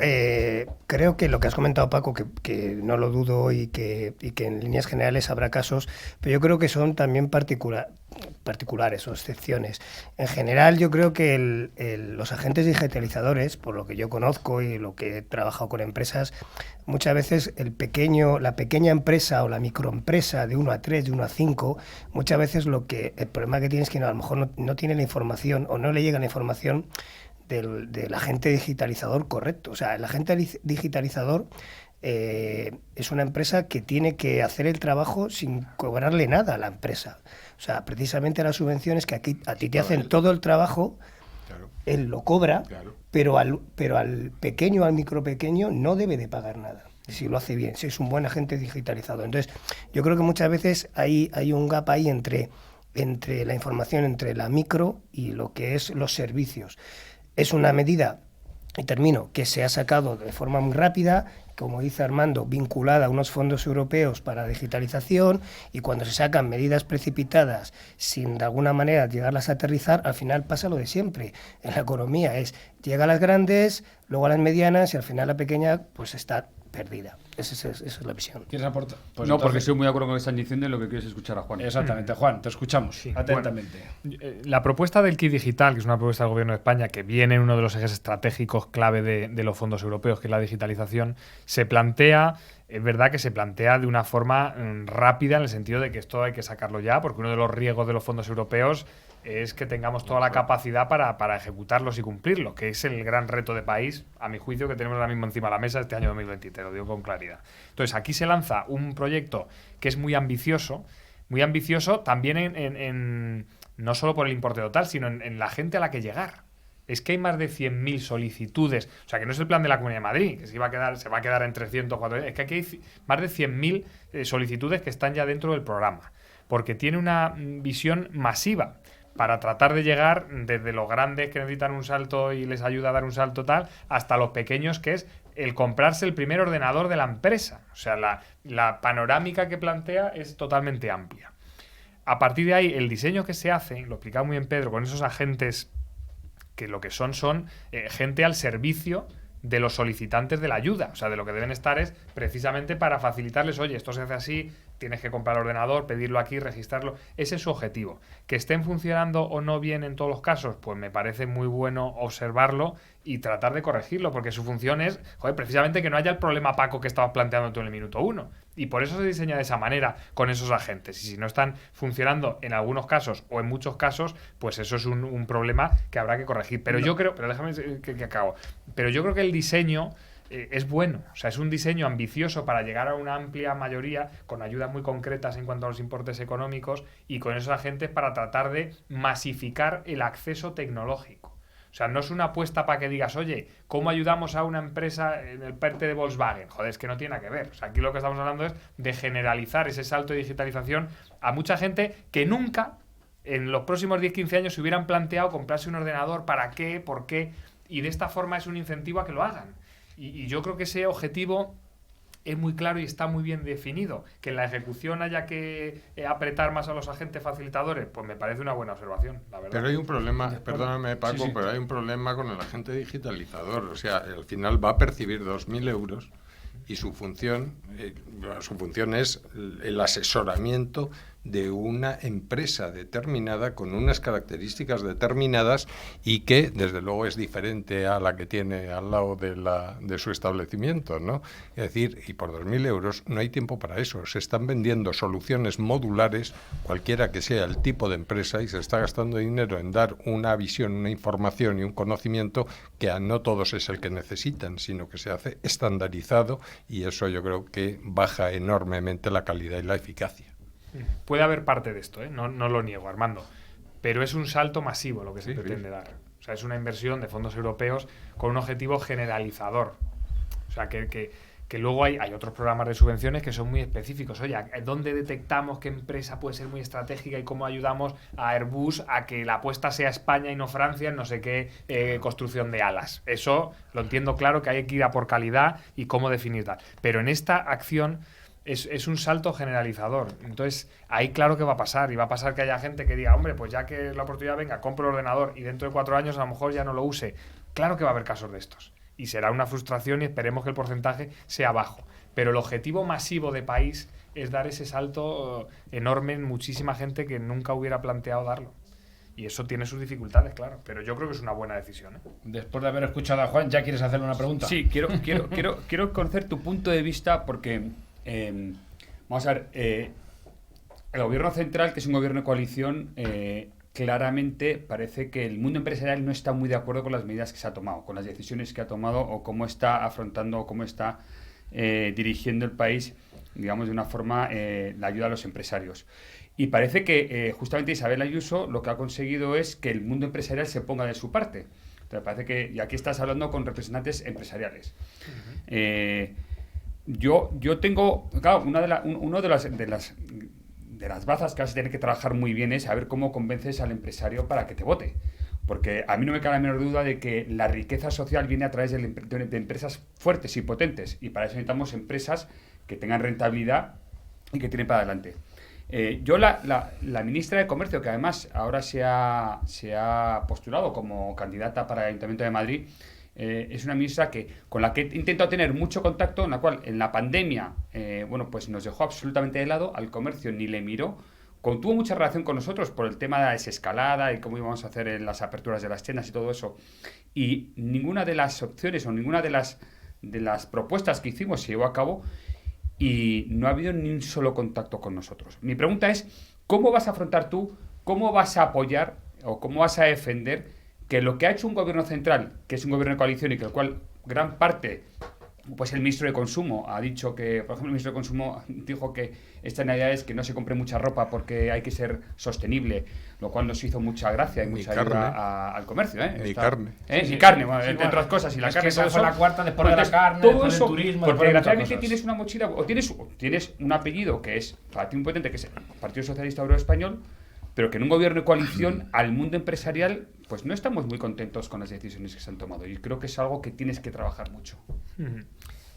creo que lo que has comentado, Paco, que no lo dudo y que en líneas generales habrá casos, pero yo creo que son también particulares o excepciones. En general, yo creo que los agentes digitalizadores, por lo que yo conozco y lo que he trabajado con empresas, muchas veces la pequeña empresa o la microempresa de 1 a 3, de 1 a 5, muchas veces el problema que tiene es que a lo mejor no tiene la información o no le llega la información del agente digitalizador correcto. O sea, el agente digitalizador es una empresa que tiene que hacer el trabajo sin cobrarle nada a la empresa. O sea, precisamente las subvenciones que a ti te hacen todo el trabajo, claro, él lo cobra, claro, pero al pequeño, al micropequeño, no debe de pagar nada, si lo hace bien, si es un buen agente digitalizado. Entonces, yo creo que muchas veces hay un gap ahí entre la información, entre la micro y lo que es los servicios. Es una medida, y termino, que se ha sacado de forma muy rápida, como dice Armando, vinculada a unos fondos europeos para digitalización, y cuando se sacan medidas precipitadas sin de alguna manera llegarlas a aterrizar, al final pasa lo de siempre. En la economía llega a las grandes, luego a las medianas y al final la pequeña pues está perdida. Esa es la visión. ¿Quieres aportar? Pues no, porque estoy muy de acuerdo con lo que están diciendo y lo que quieres escuchar a Juan. Exactamente, Juan, te escuchamos atentamente. Bueno, la propuesta del Kit Digital, que es una propuesta del Gobierno de España que viene en uno de los ejes estratégicos clave de los fondos europeos, que es la digitalización, se plantea es verdad que se plantea de una forma rápida, en el sentido de que esto hay que sacarlo ya, porque uno de los riesgos de los fondos europeos es que tengamos toda la capacidad para ejecutarlos y cumplirlos, que es el gran reto de país, a mi juicio, que tenemos ahora mismo encima de la mesa este año 2023, lo digo con claridad. Entonces, aquí se lanza un proyecto que es muy ambicioso también en no solo por el importe total, sino en la gente a la que llegar. Es que hay más de 100.000 solicitudes. O sea, que no es el plan de la Comunidad de Madrid, que se va a quedar en 300, 400. Es que aquí hay más de 100.000 solicitudes que están ya dentro del programa. Porque tiene una visión masiva para tratar de llegar desde los grandes que necesitan un salto y les ayuda a dar un salto tal, hasta los pequeños, que es el comprarse el primer ordenador de la empresa. O sea, la panorámica que plantea es totalmente amplia. A partir de ahí, el diseño que se hace, lo explicaba muy bien Pedro, con esos agentes que lo que son gente al servicio de los solicitantes de la ayuda. O sea, de lo que deben estar es precisamente para facilitarles, oye, esto se hace así, tienes que comprar el ordenador, pedirlo aquí, registrarlo. Ese es su objetivo. Que estén funcionando o no bien en todos los casos, pues me parece muy bueno observarlo y tratar de corregirlo, porque su función es, precisamente que no haya el problema Paco que estabas planteando tú en el minuto 1. Y por eso se diseña de esa manera con esos agentes. Y si no están funcionando en algunos casos o en muchos casos, pues eso es un problema que habrá que corregir. Pero yo creo, pero déjame que acabo. Pero yo creo que el diseño es bueno. O sea, es un diseño ambicioso para llegar a una amplia mayoría, con ayudas muy concretas en cuanto a los importes económicos y con esos agentes para tratar de masificar el acceso tecnológico. O sea, no es una apuesta para que digas, oye, ¿cómo ayudamos a una empresa en el PERTE de Volkswagen? Joder, es que no tiene nada que ver. O sea, aquí lo que estamos hablando es de generalizar ese salto de digitalización a mucha gente que nunca en los próximos 10-15 años se hubieran planteado comprarse un ordenador, ¿para qué? ¿Por qué? Y de esta forma es un incentivo a que lo hagan. Y yo creo que ese objetivo es muy claro y está muy bien definido. Que en la ejecución haya que apretar más a los agentes facilitadores, pues me parece una buena observación, la verdad. Pero hay un problema, perdóname Paco, pero hay un problema con el agente digitalizador. O sea, al final va a percibir 2.000 euros y su función es el asesoramiento de una empresa determinada con unas características determinadas y que desde luego es diferente a la que tiene al lado de su establecimiento, ¿no? Es decir, y por 2.000 euros no hay tiempo para eso. Se están vendiendo soluciones modulares, cualquiera que sea el tipo de empresa, y se está gastando dinero en dar una visión, una información y un conocimiento que a no todos es el que necesitan, sino que se hace estandarizado, y eso yo creo que baja enormemente la calidad y la eficacia. Puede haber parte de esto, no lo niego, Armando, pero es un salto masivo lo que se pretende dar. O sea, es una inversión de fondos europeos con un objetivo generalizador. O sea, que luego hay otros programas de subvenciones que son muy específicos. Oye, ¿dónde detectamos qué empresa puede ser muy estratégica y cómo ayudamos a Airbus a que la apuesta sea España y no Francia en no sé qué construcción de alas? Eso lo entiendo claro, que hay que ir a por calidad y cómo definir tal. Pero en esta acción es un salto generalizador. Entonces, ahí claro que va a pasar. Y va a pasar que haya gente que diga, hombre, pues ya que la oportunidad venga, compro el ordenador y dentro de 4 años a lo mejor ya no lo use. Claro que va a haber casos de estos. Y será una frustración y esperemos que el porcentaje sea bajo. Pero el objetivo masivo de país es dar ese salto enorme en muchísima gente que nunca hubiera planteado darlo. Y eso tiene sus dificultades, claro. Pero yo creo que es una buena decisión, ¿eh? Después de haber escuchado a Juan, ¿ya quieres hacerle una pregunta? Sí, quiero conocer tu punto de vista porque... vamos a ver, el gobierno central, que es un gobierno de coalición, claramente parece que el mundo empresarial no está muy de acuerdo con las medidas que se ha tomado, con las decisiones que ha tomado o cómo está afrontando o cómo está dirigiendo el país, digamos, de una forma la ayuda a los empresarios. Y parece que justamente Isabel Ayuso lo que ha conseguido es que el mundo empresarial se ponga de su parte. Entonces parece que, y aquí estás hablando con representantes empresariales. Yo tengo, claro, una de las bazas que vas a tener que trabajar muy bien es saber cómo convences al empresario para que te vote. Porque a mí no me cabe la menor duda de que la riqueza social viene a través de empresas fuertes y potentes. Y para eso necesitamos empresas que tengan rentabilidad y que tiren para adelante. La ministra de Comercio, que además ahora se ha postulado como candidata para el Ayuntamiento de Madrid, es una ministra con la que he intentado tener mucho contacto, en la cual en la pandemia pues nos dejó absolutamente de lado, al comercio ni le miró, tuvo mucha relación con nosotros por el tema de la desescalada y cómo íbamos a hacer en las aperturas de las tiendas y todo eso, y ninguna de las opciones o ninguna de las propuestas que hicimos se llevó a cabo. y no ha habido ni un solo contacto con nosotros. Mi pregunta es, ¿cómo vas a afrontar tú, cómo vas a apoyar o cómo vas a defender que lo que ha hecho un gobierno central, que es un gobierno de coalición y que el cual gran parte, pues el ministro de Consumo ha dicho que, por ejemplo, el ministro de Consumo dijo que esta Navidad es que no se compre mucha ropa porque hay que ser sostenible, lo cual nos hizo mucha gracia y mucha ayuda al comercio. Ni carne. Ni carne, bueno, entre otras cosas. Y la carne, esa todo fue eso, la cuarta después de la carne, todo después eso, del turismo, porque después de muchas realmente cosas. tienes una mochila o tienes un apellido que es para ti muy potente, que es el Partido Socialista Obrero Español, pero que en un gobierno de coalición al mundo empresarial pues no estamos muy contentos con las decisiones que se han tomado y creo que es algo que tienes que trabajar mucho.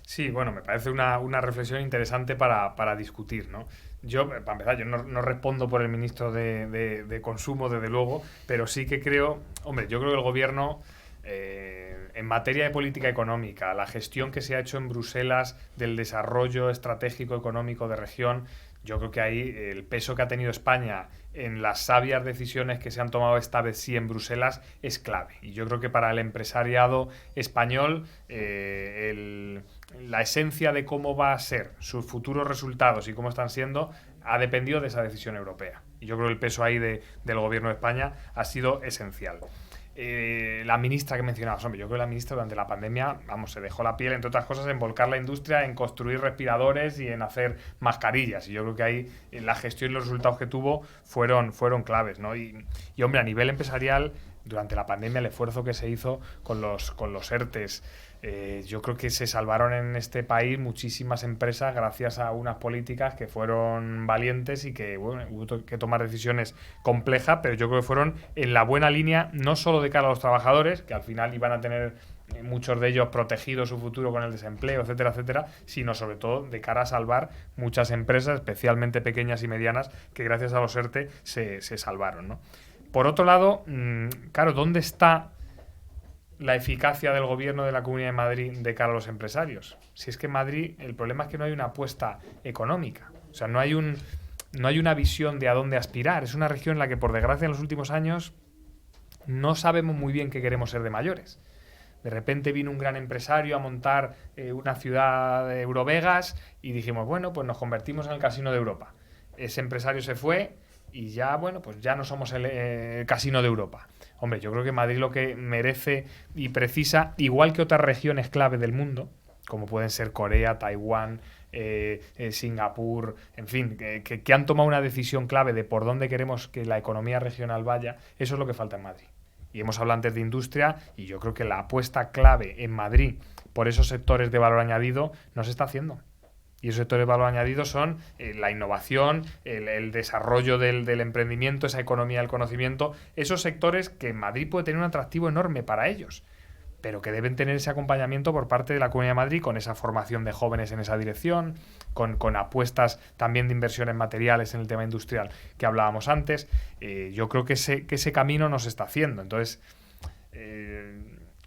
Sí, bueno, me parece una reflexión interesante para discutir, ¿no? Yo, para empezar, yo no respondo por el ministro de Consumo, desde luego, pero sí que creo, hombre, yo creo que el gobierno, en materia de política económica, la gestión que se ha hecho en Bruselas del desarrollo estratégico económico de región, yo creo que ahí el peso que ha tenido España en las sabias decisiones que se han tomado esta vez sí en Bruselas es clave. Y yo creo que para el empresariado español la esencia de cómo va a ser sus futuros resultados y cómo están siendo ha dependido de esa decisión europea. Y yo creo que el peso ahí del gobierno de España ha sido esencial. La ministra que mencionabas, hombre, yo creo que la ministra durante la pandemia, vamos, se dejó la piel, entre otras cosas, en volcar la industria, en construir respiradores y en hacer mascarillas. Y yo creo que ahí la gestión y los resultados que tuvo fueron claves, ¿no? Y hombre, a nivel empresarial, durante la pandemia, el esfuerzo que se hizo con los ERTES, yo creo que se salvaron en este país muchísimas empresas gracias a unas políticas que fueron valientes y que, bueno, hubo que tomar decisiones complejas, pero yo creo que fueron en la buena línea, no solo de cara a los trabajadores, que al final iban a tener muchos de ellos protegidos su futuro con el desempleo, etcétera, etcétera, sino sobre todo de cara a salvar muchas empresas, especialmente pequeñas y medianas, que gracias a los ERTE se salvaron, ¿no? Por otro lado, claro, ¿dónde está la eficacia del gobierno de la Comunidad de Madrid de cara a los empresarios? Si es que en Madrid el problema es que no hay una apuesta económica, o sea, no hay una visión de a dónde aspirar. Es una región en la que, por desgracia, en los últimos años no sabemos muy bien qué queremos ser de mayores. De repente vino un gran empresario a montar una ciudad de Eurovegas y dijimos, bueno, pues nos convertimos en el casino de Europa. Ese empresario se fue y ya, bueno, pues ya no somos el casino de Europa. Hombre, yo creo que Madrid lo que merece y precisa, igual que otras regiones clave del mundo, como pueden ser Corea, Taiwán, Singapur, en fin, que han tomado una decisión clave de por dónde queremos que la economía regional vaya, eso es lo que falta en Madrid. Y hemos hablado antes de industria y yo creo que la apuesta clave en Madrid por esos sectores de valor añadido no se está haciendo. Y esos sectores de valor añadido son la innovación, el desarrollo del emprendimiento, esa economía del conocimiento, esos sectores que en Madrid puede tener un atractivo enorme para ellos, pero que deben tener ese acompañamiento por parte de la Comunidad de Madrid con esa formación de jóvenes en esa dirección, con apuestas también de inversiones materiales en el tema industrial que hablábamos antes. Yo creo que ese camino no se está haciendo. Entonces,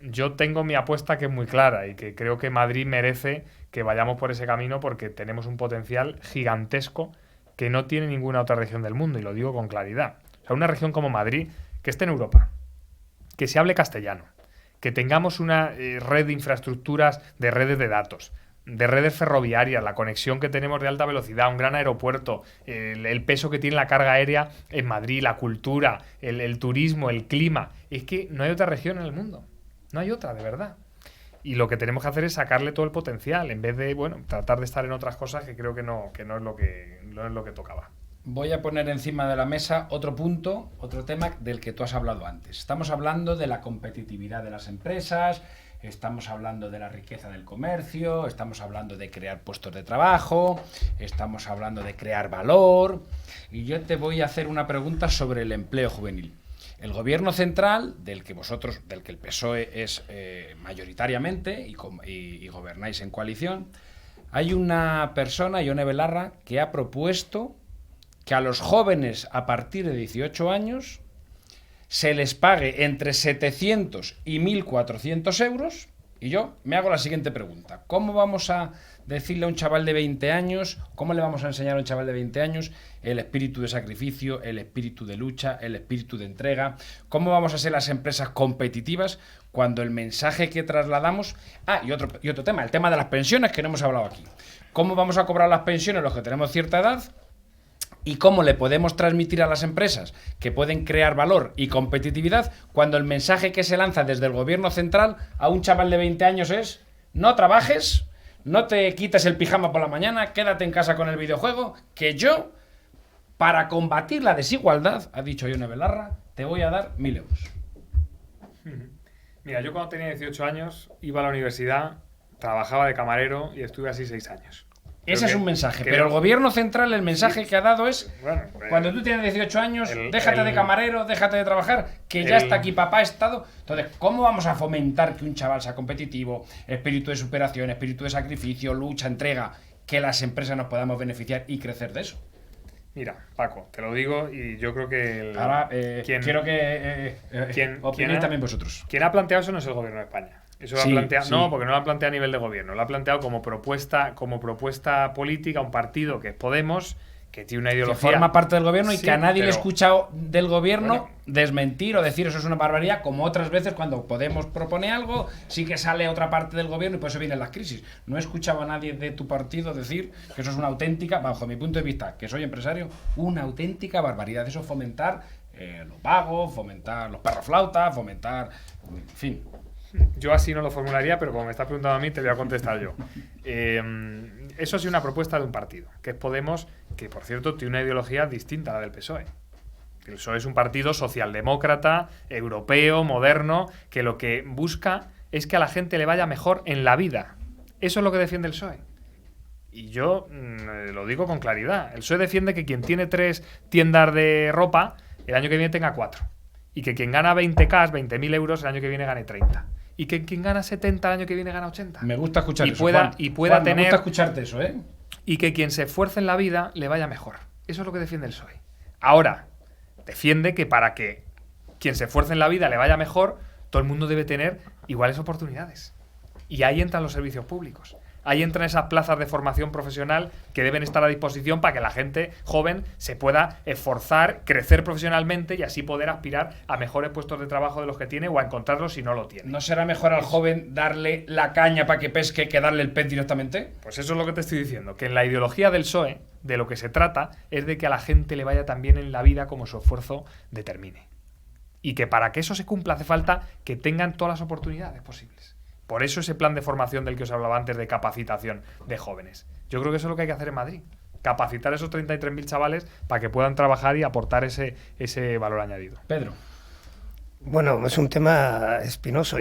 yo tengo mi apuesta que es muy clara y que creo que Madrid merece que vayamos por ese camino porque tenemos un potencial gigantesco que no tiene ninguna otra región del mundo, y lo digo con claridad. O sea, una región como Madrid, que esté en Europa, que se hable castellano, que tengamos una red de infraestructuras, de redes de datos, de redes ferroviarias, la conexión que tenemos de alta velocidad, un gran aeropuerto, el peso que tiene la carga aérea en Madrid, la cultura, el turismo, el clima. Es que no hay otra región en el mundo. No hay otra, de verdad. Y lo que tenemos que hacer es sacarle todo el potencial, en vez de, bueno, tratar de estar en otras cosas que creo que no es lo que tocaba. Voy a poner encima de la mesa otro punto, otro tema del que tú has hablado antes. Estamos hablando de la competitividad de las empresas, estamos hablando de la riqueza del comercio, estamos hablando de crear puestos de trabajo, estamos hablando de crear valor. Y yo te voy a hacer una pregunta sobre el empleo juvenil. El gobierno central, del que el PSOE es mayoritariamente y gobernáis en coalición, hay una persona, Ione Belarra, que ha propuesto que a los jóvenes a partir de 18 años se les pague entre 700 y 1.400 euros Y yo me hago la siguiente pregunta. ¿Cómo vamos a decirle a un chaval de 20 años, cómo le vamos a enseñar a un chaval de 20 años el espíritu de sacrificio, el espíritu de lucha, el espíritu de entrega? ¿Cómo vamos a ser las empresas competitivas cuando el mensaje que trasladamos... y otro tema, el tema de las pensiones, que no hemos hablado aquí. ¿Cómo vamos a cobrar las pensiones los que tenemos cierta edad? ¿Y cómo le podemos transmitir a las empresas que pueden crear valor y competitividad cuando el mensaje que se lanza desde el gobierno central a un chaval de 20 años es: no trabajes, no te quites el pijama por la mañana, quédate en casa con el videojuego, que yo, para combatir la desigualdad, ha dicho Ione Belarra, te voy a dar 1.000 euros? Mira, yo cuando tenía 18 años iba a la universidad, trabajaba de camarero y estuve así 6 años. Ese es un mensaje, pero el gobierno central, el mensaje que ha dado es: cuando tú tienes 18 años, déjate de camarero, déjate de trabajar, que ya está aquí papá Estado. Entonces, ¿cómo vamos a fomentar que un chaval sea competitivo, espíritu de superación, espíritu de sacrificio, lucha, entrega, que las empresas nos podamos beneficiar y crecer de eso? Mira, Paco, te lo digo y yo creo que... Ahora, quiero que opinéis también vosotros. Quien ha planteado eso no es el gobierno de España. Eso lo ha planteado, sí. No, porque no lo ha planteado a nivel de gobierno, lo ha planteado como propuesta política, un partido que es Podemos, que tiene una ideología... Que forma parte del gobierno y que a nadie le he escuchado del gobierno desmentir o decir eso es una barbaridad, como otras veces cuando Podemos propone algo, sí que sale otra parte del gobierno y por eso vienen las crisis. No he escuchado a nadie de tu partido decir que eso es una auténtica, bajo mi punto de vista, que soy empresario, una auténtica barbaridad. Eso fomentar los vagos, fomentar los perroflautas, fomentar... En fin... Yo así no lo formularía, pero como me estás preguntando a mí, te voy a contestar yo. Eso ha sido una propuesta de un partido, que es Podemos, que por cierto tiene una ideología distinta a la del PSOE. El PSOE es un partido socialdemócrata, europeo, moderno, que lo que busca es que a la gente le vaya mejor en la vida. Eso es lo que defiende el PSOE. Y yo lo digo con claridad. El PSOE defiende que quien tiene 3 tiendas de ropa, el año que viene tenga 4. Y que quien gana 20.000, 20.000 euros, el año que viene gane 30. Y que quien gana 70 el año que viene gana 80. Me gusta escuchar eso, Juan, tener... Me gusta escucharte eso, ¿eh? Y que quien se esfuerce en la vida le vaya mejor. Eso es lo que defiende el PSOE. Ahora, defiende que para que quien se esfuerce en la vida le vaya mejor, todo el mundo debe tener iguales oportunidades. Y ahí entran los servicios públicos. Ahí entran esas plazas de formación profesional que deben estar a disposición para que la gente joven se pueda esforzar, crecer profesionalmente y así poder aspirar a mejores puestos de trabajo de los que tiene o a encontrarlos si no lo tiene. ¿No será mejor al joven darle la caña para que pesque que darle el pez directamente? Pues eso es lo que te estoy diciendo, que en la ideología del PSOE, de lo que se trata es de que a la gente le vaya tan bien en la vida como su esfuerzo determine. Y que para que eso se cumpla hace falta que tengan todas las oportunidades posibles. Por eso ese plan de formación del que os hablaba antes de capacitación de jóvenes. Yo creo que eso es lo que hay que hacer en Madrid. Capacitar a esos 33.000 chavales para que puedan trabajar y aportar ese valor añadido. Pedro. Bueno, es un tema espinoso.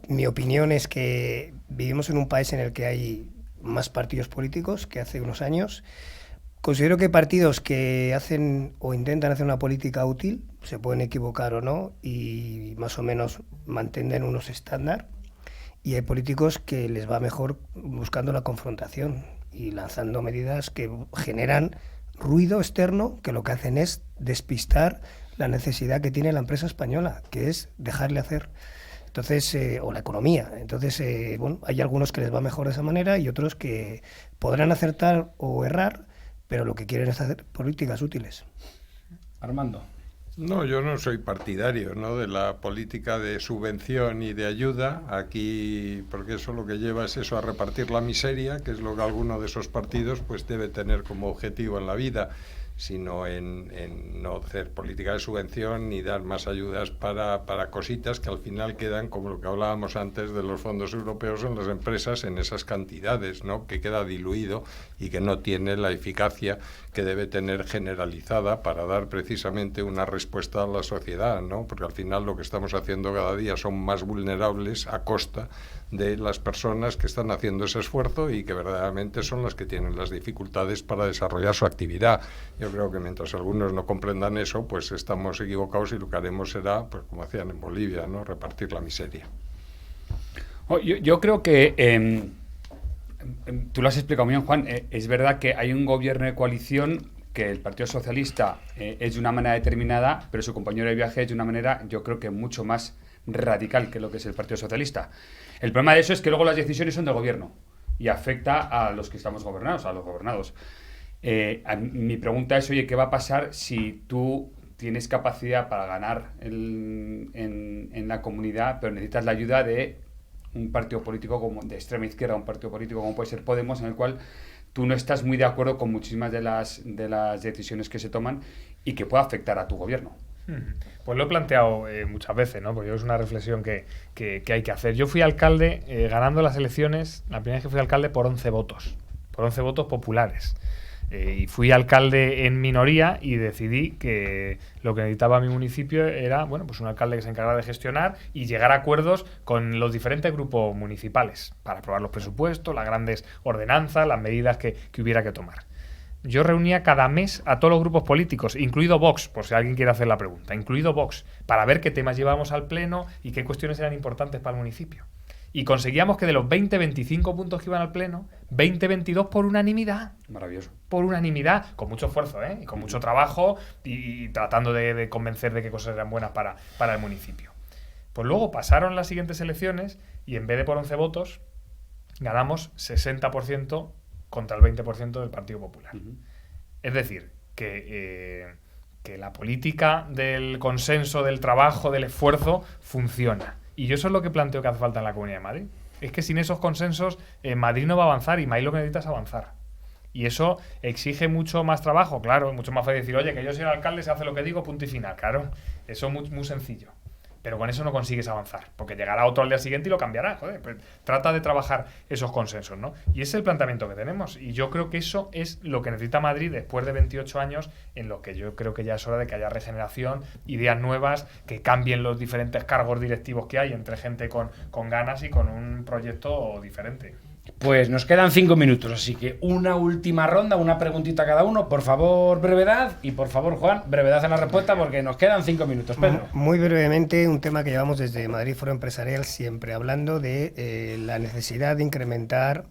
Mi opinión es que vivimos en un país en el que hay más partidos políticos que hace unos años. Considero que partidos que hacen o intentan hacer una política útil, se pueden equivocar o no, y más o menos mantienen unos estándares. Y hay políticos que les va mejor buscando la confrontación y lanzando medidas que generan ruido externo, que lo que hacen es despistar la necesidad que tiene la empresa española, que es dejarle hacer. Entonces, o la economía. Entonces, hay algunos que les va mejor de esa manera y otros que podrán acertar o errar, pero lo que quieren es hacer políticas útiles. Armando. No, yo no soy partidario, ¿no?, de la política de subvención y de ayuda aquí, porque eso lo que lleva es eso, a repartir la miseria, que es lo que alguno de esos partidos pues debe tener como objetivo en la vida, sino en no hacer política de subvención ni dar más ayudas para cositas que al final quedan, como lo que hablábamos antes de los fondos europeos en las empresas, en esas cantidades, ¿no?, que queda diluido y que no tiene la eficacia que debe tener generalizada para dar precisamente una respuesta a la sociedad, ¿no?, porque al final lo que estamos haciendo cada día son más vulnerables a costa de las personas que están haciendo ese esfuerzo y que verdaderamente son las que tienen las dificultades para desarrollar su actividad. Yo creo que mientras algunos no comprendan eso, pues estamos equivocados y lo que haremos será, pues como hacían en Bolivia, ¿no?, repartir la miseria. Yo creo que, tú lo has explicado muy bien, Juan, es verdad que hay un gobierno de coalición que el Partido Socialista es de una manera determinada, pero su compañero de viaje es de una manera, yo creo que mucho más radical que es lo que es el Partido Socialista. El problema de eso es que luego las decisiones son del gobierno y afecta a los que estamos gobernados, a los gobernados. Mi pregunta es, oye, ¿qué va a pasar si tú tienes capacidad para ganar en la comunidad, pero necesitas la ayuda de un partido político como de extrema izquierda, un partido político como puede ser Podemos, en el cual tú no estás muy de acuerdo con muchísimas de las decisiones que se toman y que pueda afectar a tu gobierno? Pues lo he planteado muchas veces, ¿no? Porque es una reflexión que hay que hacer. Yo fui alcalde, ganando las elecciones, la primera vez que fui alcalde por 11 votos populares. Y fui alcalde en minoría y decidí que lo que necesitaba mi municipio era, bueno, pues un alcalde que se encargara de gestionar y llegar a acuerdos con los diferentes grupos municipales para aprobar los presupuestos, las grandes ordenanzas, las medidas que hubiera que tomar. Yo reunía cada mes a todos los grupos políticos, incluido Vox, por si alguien quiere hacer la pregunta, incluido Vox, para ver qué temas llevábamos al pleno y qué cuestiones eran importantes para el municipio. Y conseguíamos que de los 20-25 puntos que iban al pleno, 20-22 por unanimidad. Maravilloso. Por unanimidad, con mucho esfuerzo, y con mucho trabajo y tratando de convencer de qué cosas eran buenas para el municipio. Pues luego pasaron las siguientes elecciones y en vez de por 11 votos, ganamos 60% contra el 20% del Partido Popular. Es decir, que la política del consenso, del trabajo, del esfuerzo, funciona. Y yo eso es lo que planteo que hace falta en la Comunidad de Madrid. Es que sin esos consensos, Madrid no va a avanzar y Madrid lo que necesita es avanzar. Y eso exige mucho más trabajo, claro, mucho más fácil decir, oye, que yo soy el alcalde, se hace lo que digo, punto y final. Claro, eso es muy, muy sencillo. Pero con eso no consigues avanzar, porque llegará otro al día siguiente y lo cambiará. Joder, pues trata de trabajar esos consensos, ¿no? Y ese es el planteamiento que tenemos. Y yo creo que eso es lo que necesita Madrid después de 28 años, en lo que yo creo que ya es hora de que haya regeneración, ideas nuevas, que cambien los diferentes cargos directivos que hay entre gente con ganas y con un proyecto diferente. Pues nos quedan 5 minutos, así que una última ronda, una preguntita a cada uno. Por favor, brevedad. Y por favor, Juan, brevedad en la respuesta porque nos quedan 5 minutos. Pedro. Muy brevemente, un tema que llevamos desde Madrid Foro Empresarial siempre hablando de la necesidad de incrementar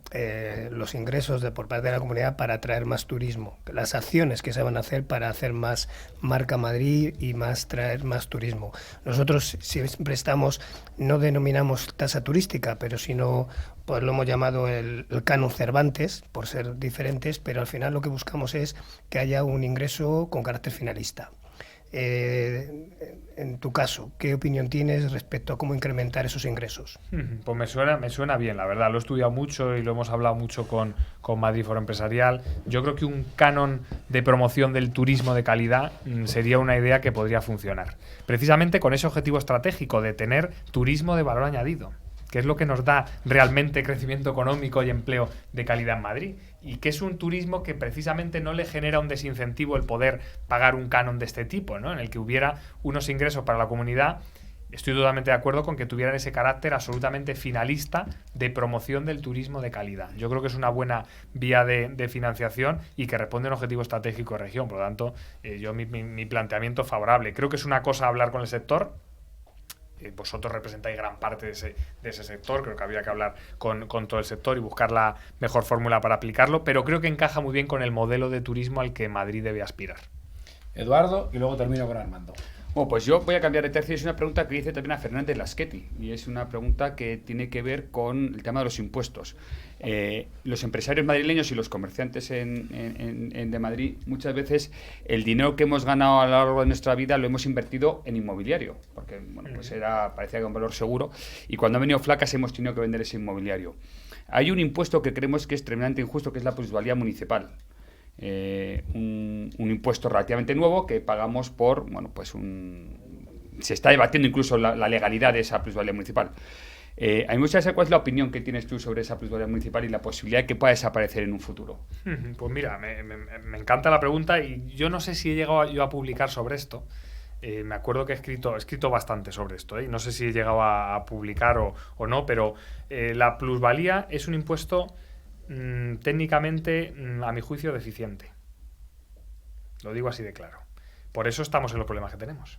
los ingresos por parte de la comunidad para atraer más turismo. Las acciones que se van a hacer para hacer más marca Madrid y traer más turismo. Nosotros siempre no denominamos tasa turística, pero sino pues lo hemos llamado el canon Cervantes, por ser diferentes, pero al final lo que buscamos es que haya un ingreso con carácter finalista. En tu caso, ¿qué opinión tienes respecto a cómo incrementar esos ingresos? Pues me suena bien, la verdad. Lo he estudiado mucho y lo hemos hablado mucho con Madrid Foro Empresarial. Yo creo que un canon de promoción del turismo de calidad sería una idea que podría funcionar. Precisamente con ese objetivo estratégico de tener turismo de valor añadido, que es lo que nos da realmente crecimiento económico y empleo de calidad en Madrid, y que es un turismo que precisamente no le genera un desincentivo el poder pagar un canon de este tipo, ¿no? En el que hubiera unos ingresos para la comunidad. Estoy totalmente de acuerdo con que tuvieran ese carácter absolutamente finalista de promoción del turismo de calidad. Yo creo que es una buena vía de financiación y que responde a un objetivo estratégico de región. Por lo tanto, yo mi planteamiento es favorable. Creo que es una cosa hablar con el sector. Vosotros representáis gran parte de ese sector, creo que habría que hablar con todo el sector y buscar la mejor fórmula para aplicarlo, pero creo que encaja muy bien con el modelo de turismo al que Madrid debe aspirar. Eduardo, y luego termino con Armando. Bueno, pues yo voy a cambiar de tercio. Es una pregunta que hice también a Fernández Lasqueti y es una pregunta que tiene que ver con el tema de los impuestos. Los empresarios madrileños y los comerciantes de Madrid, muchas veces el dinero que hemos ganado a lo largo de nuestra vida lo hemos invertido en inmobiliario, porque bueno, pues parecía que un valor seguro, y cuando han venido flacas hemos tenido que vender ese inmobiliario. Hay un impuesto que creemos que es tremendamente injusto, que es la plusvalía municipal. Un impuesto relativamente nuevo que pagamos por, bueno, pues se está debatiendo incluso la legalidad de esa plusvalía municipal. A mí me gustaría saber cuál es la opinión que tienes tú sobre esa plusvalía municipal y la posibilidad de que pueda desaparecer en un futuro. Pues mira, me encanta la pregunta y yo no sé si he llegado yo a publicar sobre esto. Me acuerdo que he escrito bastante sobre esto, y no sé si he llegado a publicar o no, pero la plusvalía es un impuesto técnicamente, a mi juicio, deficiente. Lo digo así de claro. Por eso estamos en los problemas que tenemos.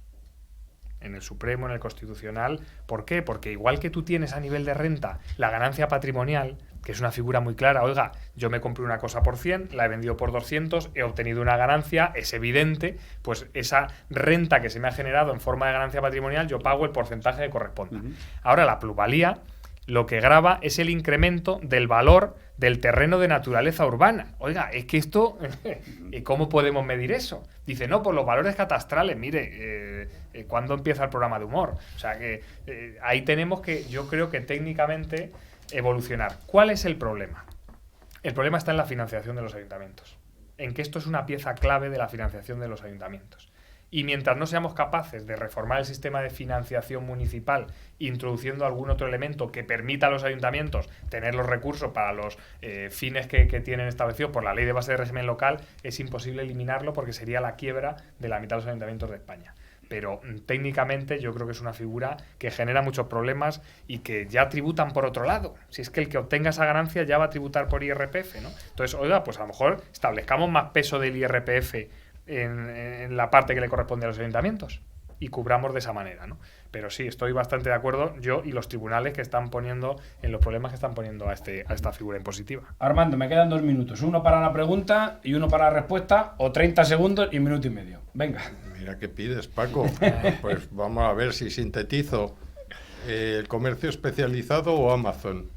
en el Supremo, en el Constitucional. ¿Por qué? Porque igual que tú tienes a nivel de renta la ganancia patrimonial, que es una figura muy clara, oiga, yo me compré una cosa por 100, la he vendido por 200, he obtenido una ganancia, es evidente, pues esa renta que se me ha generado en forma de ganancia patrimonial, yo pago el porcentaje que corresponda. Ahora, la plusvalía lo que grava es el incremento del valor del terreno de naturaleza urbana. Oiga, es que esto, ¿cómo podemos medir eso? Dice, no, por los valores catastrales. Mire, ¿cuándo empieza el programa de humor? O sea, que ahí tenemos que, yo creo que técnicamente, evolucionar. ¿Cuál es el problema? El problema está en la financiación de los ayuntamientos, en que esto es una pieza clave de la financiación de los ayuntamientos. Y mientras no seamos capaces de reformar el sistema de financiación municipal, introduciendo algún otro elemento que permita a los ayuntamientos tener los recursos para los fines que tienen establecidos por la Ley de Base de Régimen Local, es imposible eliminarlo porque sería la quiebra de la mitad de los ayuntamientos de España. Pero técnicamente yo creo que es una figura que genera muchos problemas y que ya tributan por otro lado. Si es que el que obtenga esa ganancia ya va a tributar por IRPF, ¿no? Entonces, oiga, pues a lo mejor establezcamos más peso del IRPF en la parte que le corresponde a los ayuntamientos y cubramos de esa manera, ¿no? Pero sí, estoy bastante de acuerdo, yo y los tribunales que están poniendo en los problemas que están poniendo a esta figura impositiva. Armando, me quedan 2 minutos, uno para la pregunta y uno para la respuesta, o 30 segundos y 1 minuto y medio. Venga. Mira qué pides, Paco. Pues vamos a ver si sintetizo. ¿El comercio especializado o Amazon?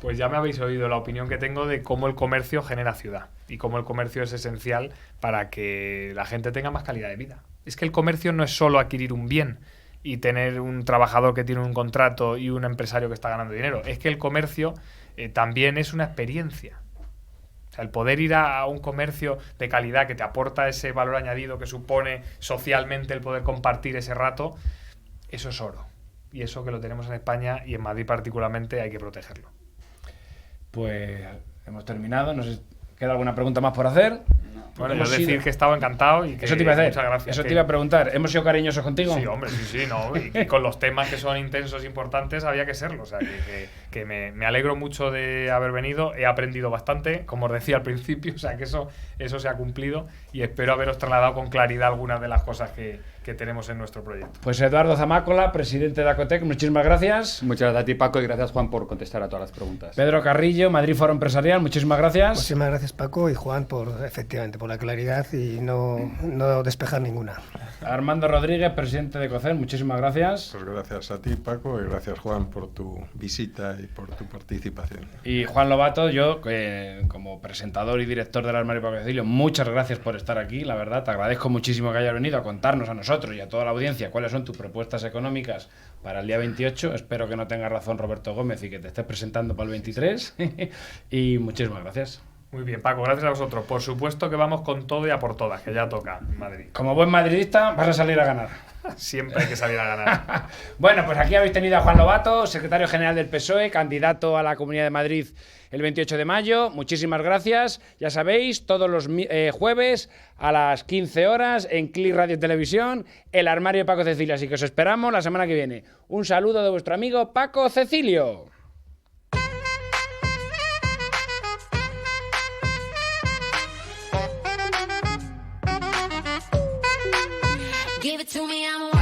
Pues ya me habéis oído la opinión que tengo de cómo el comercio genera ciudad y cómo el comercio es esencial para que la gente tenga más calidad de vida. Es que el comercio no es solo adquirir un bien y tener un trabajador que tiene un contrato y un empresario que está ganando dinero. Es que el comercio también es una experiencia. O sea, el poder ir a un comercio de calidad que te aporta ese valor añadido que supone socialmente el poder compartir ese rato, eso es oro. Y eso que lo tenemos en España y en Madrid particularmente hay que protegerlo. Pues hemos terminado. ¿Nos queda alguna pregunta más por hacer? Bueno, yo decir que estaba encantado y que eso te iba a hacer. Muchas gracias. Eso te iba a preguntar. ¿Hemos sido cariñosos contigo? Sí, hombre, sí, no. Y con los temas que son intensos e importantes había que serlo. O sea, que me alegro mucho de haber venido. He aprendido bastante, como os decía al principio. O sea, que eso se ha cumplido y espero haberos trasladado con claridad algunas de las cosas que tenemos en nuestro proyecto. Pues Eduardo Zamácola, presidente de Acotec, muchísimas gracias. Muchas gracias a ti, Paco, y gracias, Juan, por contestar a todas las preguntas. Pedro Carrillo, Madrid Foro Empresarial, muchísimas gracias. Muchísimas gracias, Paco y Juan, efectivamente, por la claridad y no despejar ninguna. Armando Rodríguez, presidente de COCER, muchísimas gracias. Pues gracias a ti, Paco, y gracias, Juan, por tu visita y por tu participación. Y Juan Lobato, yo, como presentador y director del Armario Paco Cecilio, muchas gracias por estar aquí, la verdad, te agradezco muchísimo que hayas venido a contarnos a nosotros y a toda la audiencia cuáles son tus propuestas económicas para el día 28. Espero que no tenga razón Roberto Gómez y que te estés presentando para el 23. Y muchísimas gracias. Muy bien, Paco, gracias a vosotros. Por supuesto que vamos con todo y a por todas, que ya toca en Madrid. Como buen madridista, vas a salir a ganar. Siempre hay que salir a ganar. Bueno, pues aquí habéis tenido a Juan Lobato, secretario general del PSOE, candidato a la Comunidad de Madrid el 28 de mayo. Muchísimas gracias. Ya sabéis, todos los jueves a las 15 horas en Click Radio Televisión, el Armario de Paco Cecilio. Así que os esperamos la semana que viene. Un saludo de vuestro amigo Paco Cecilio. Give it to me, I'm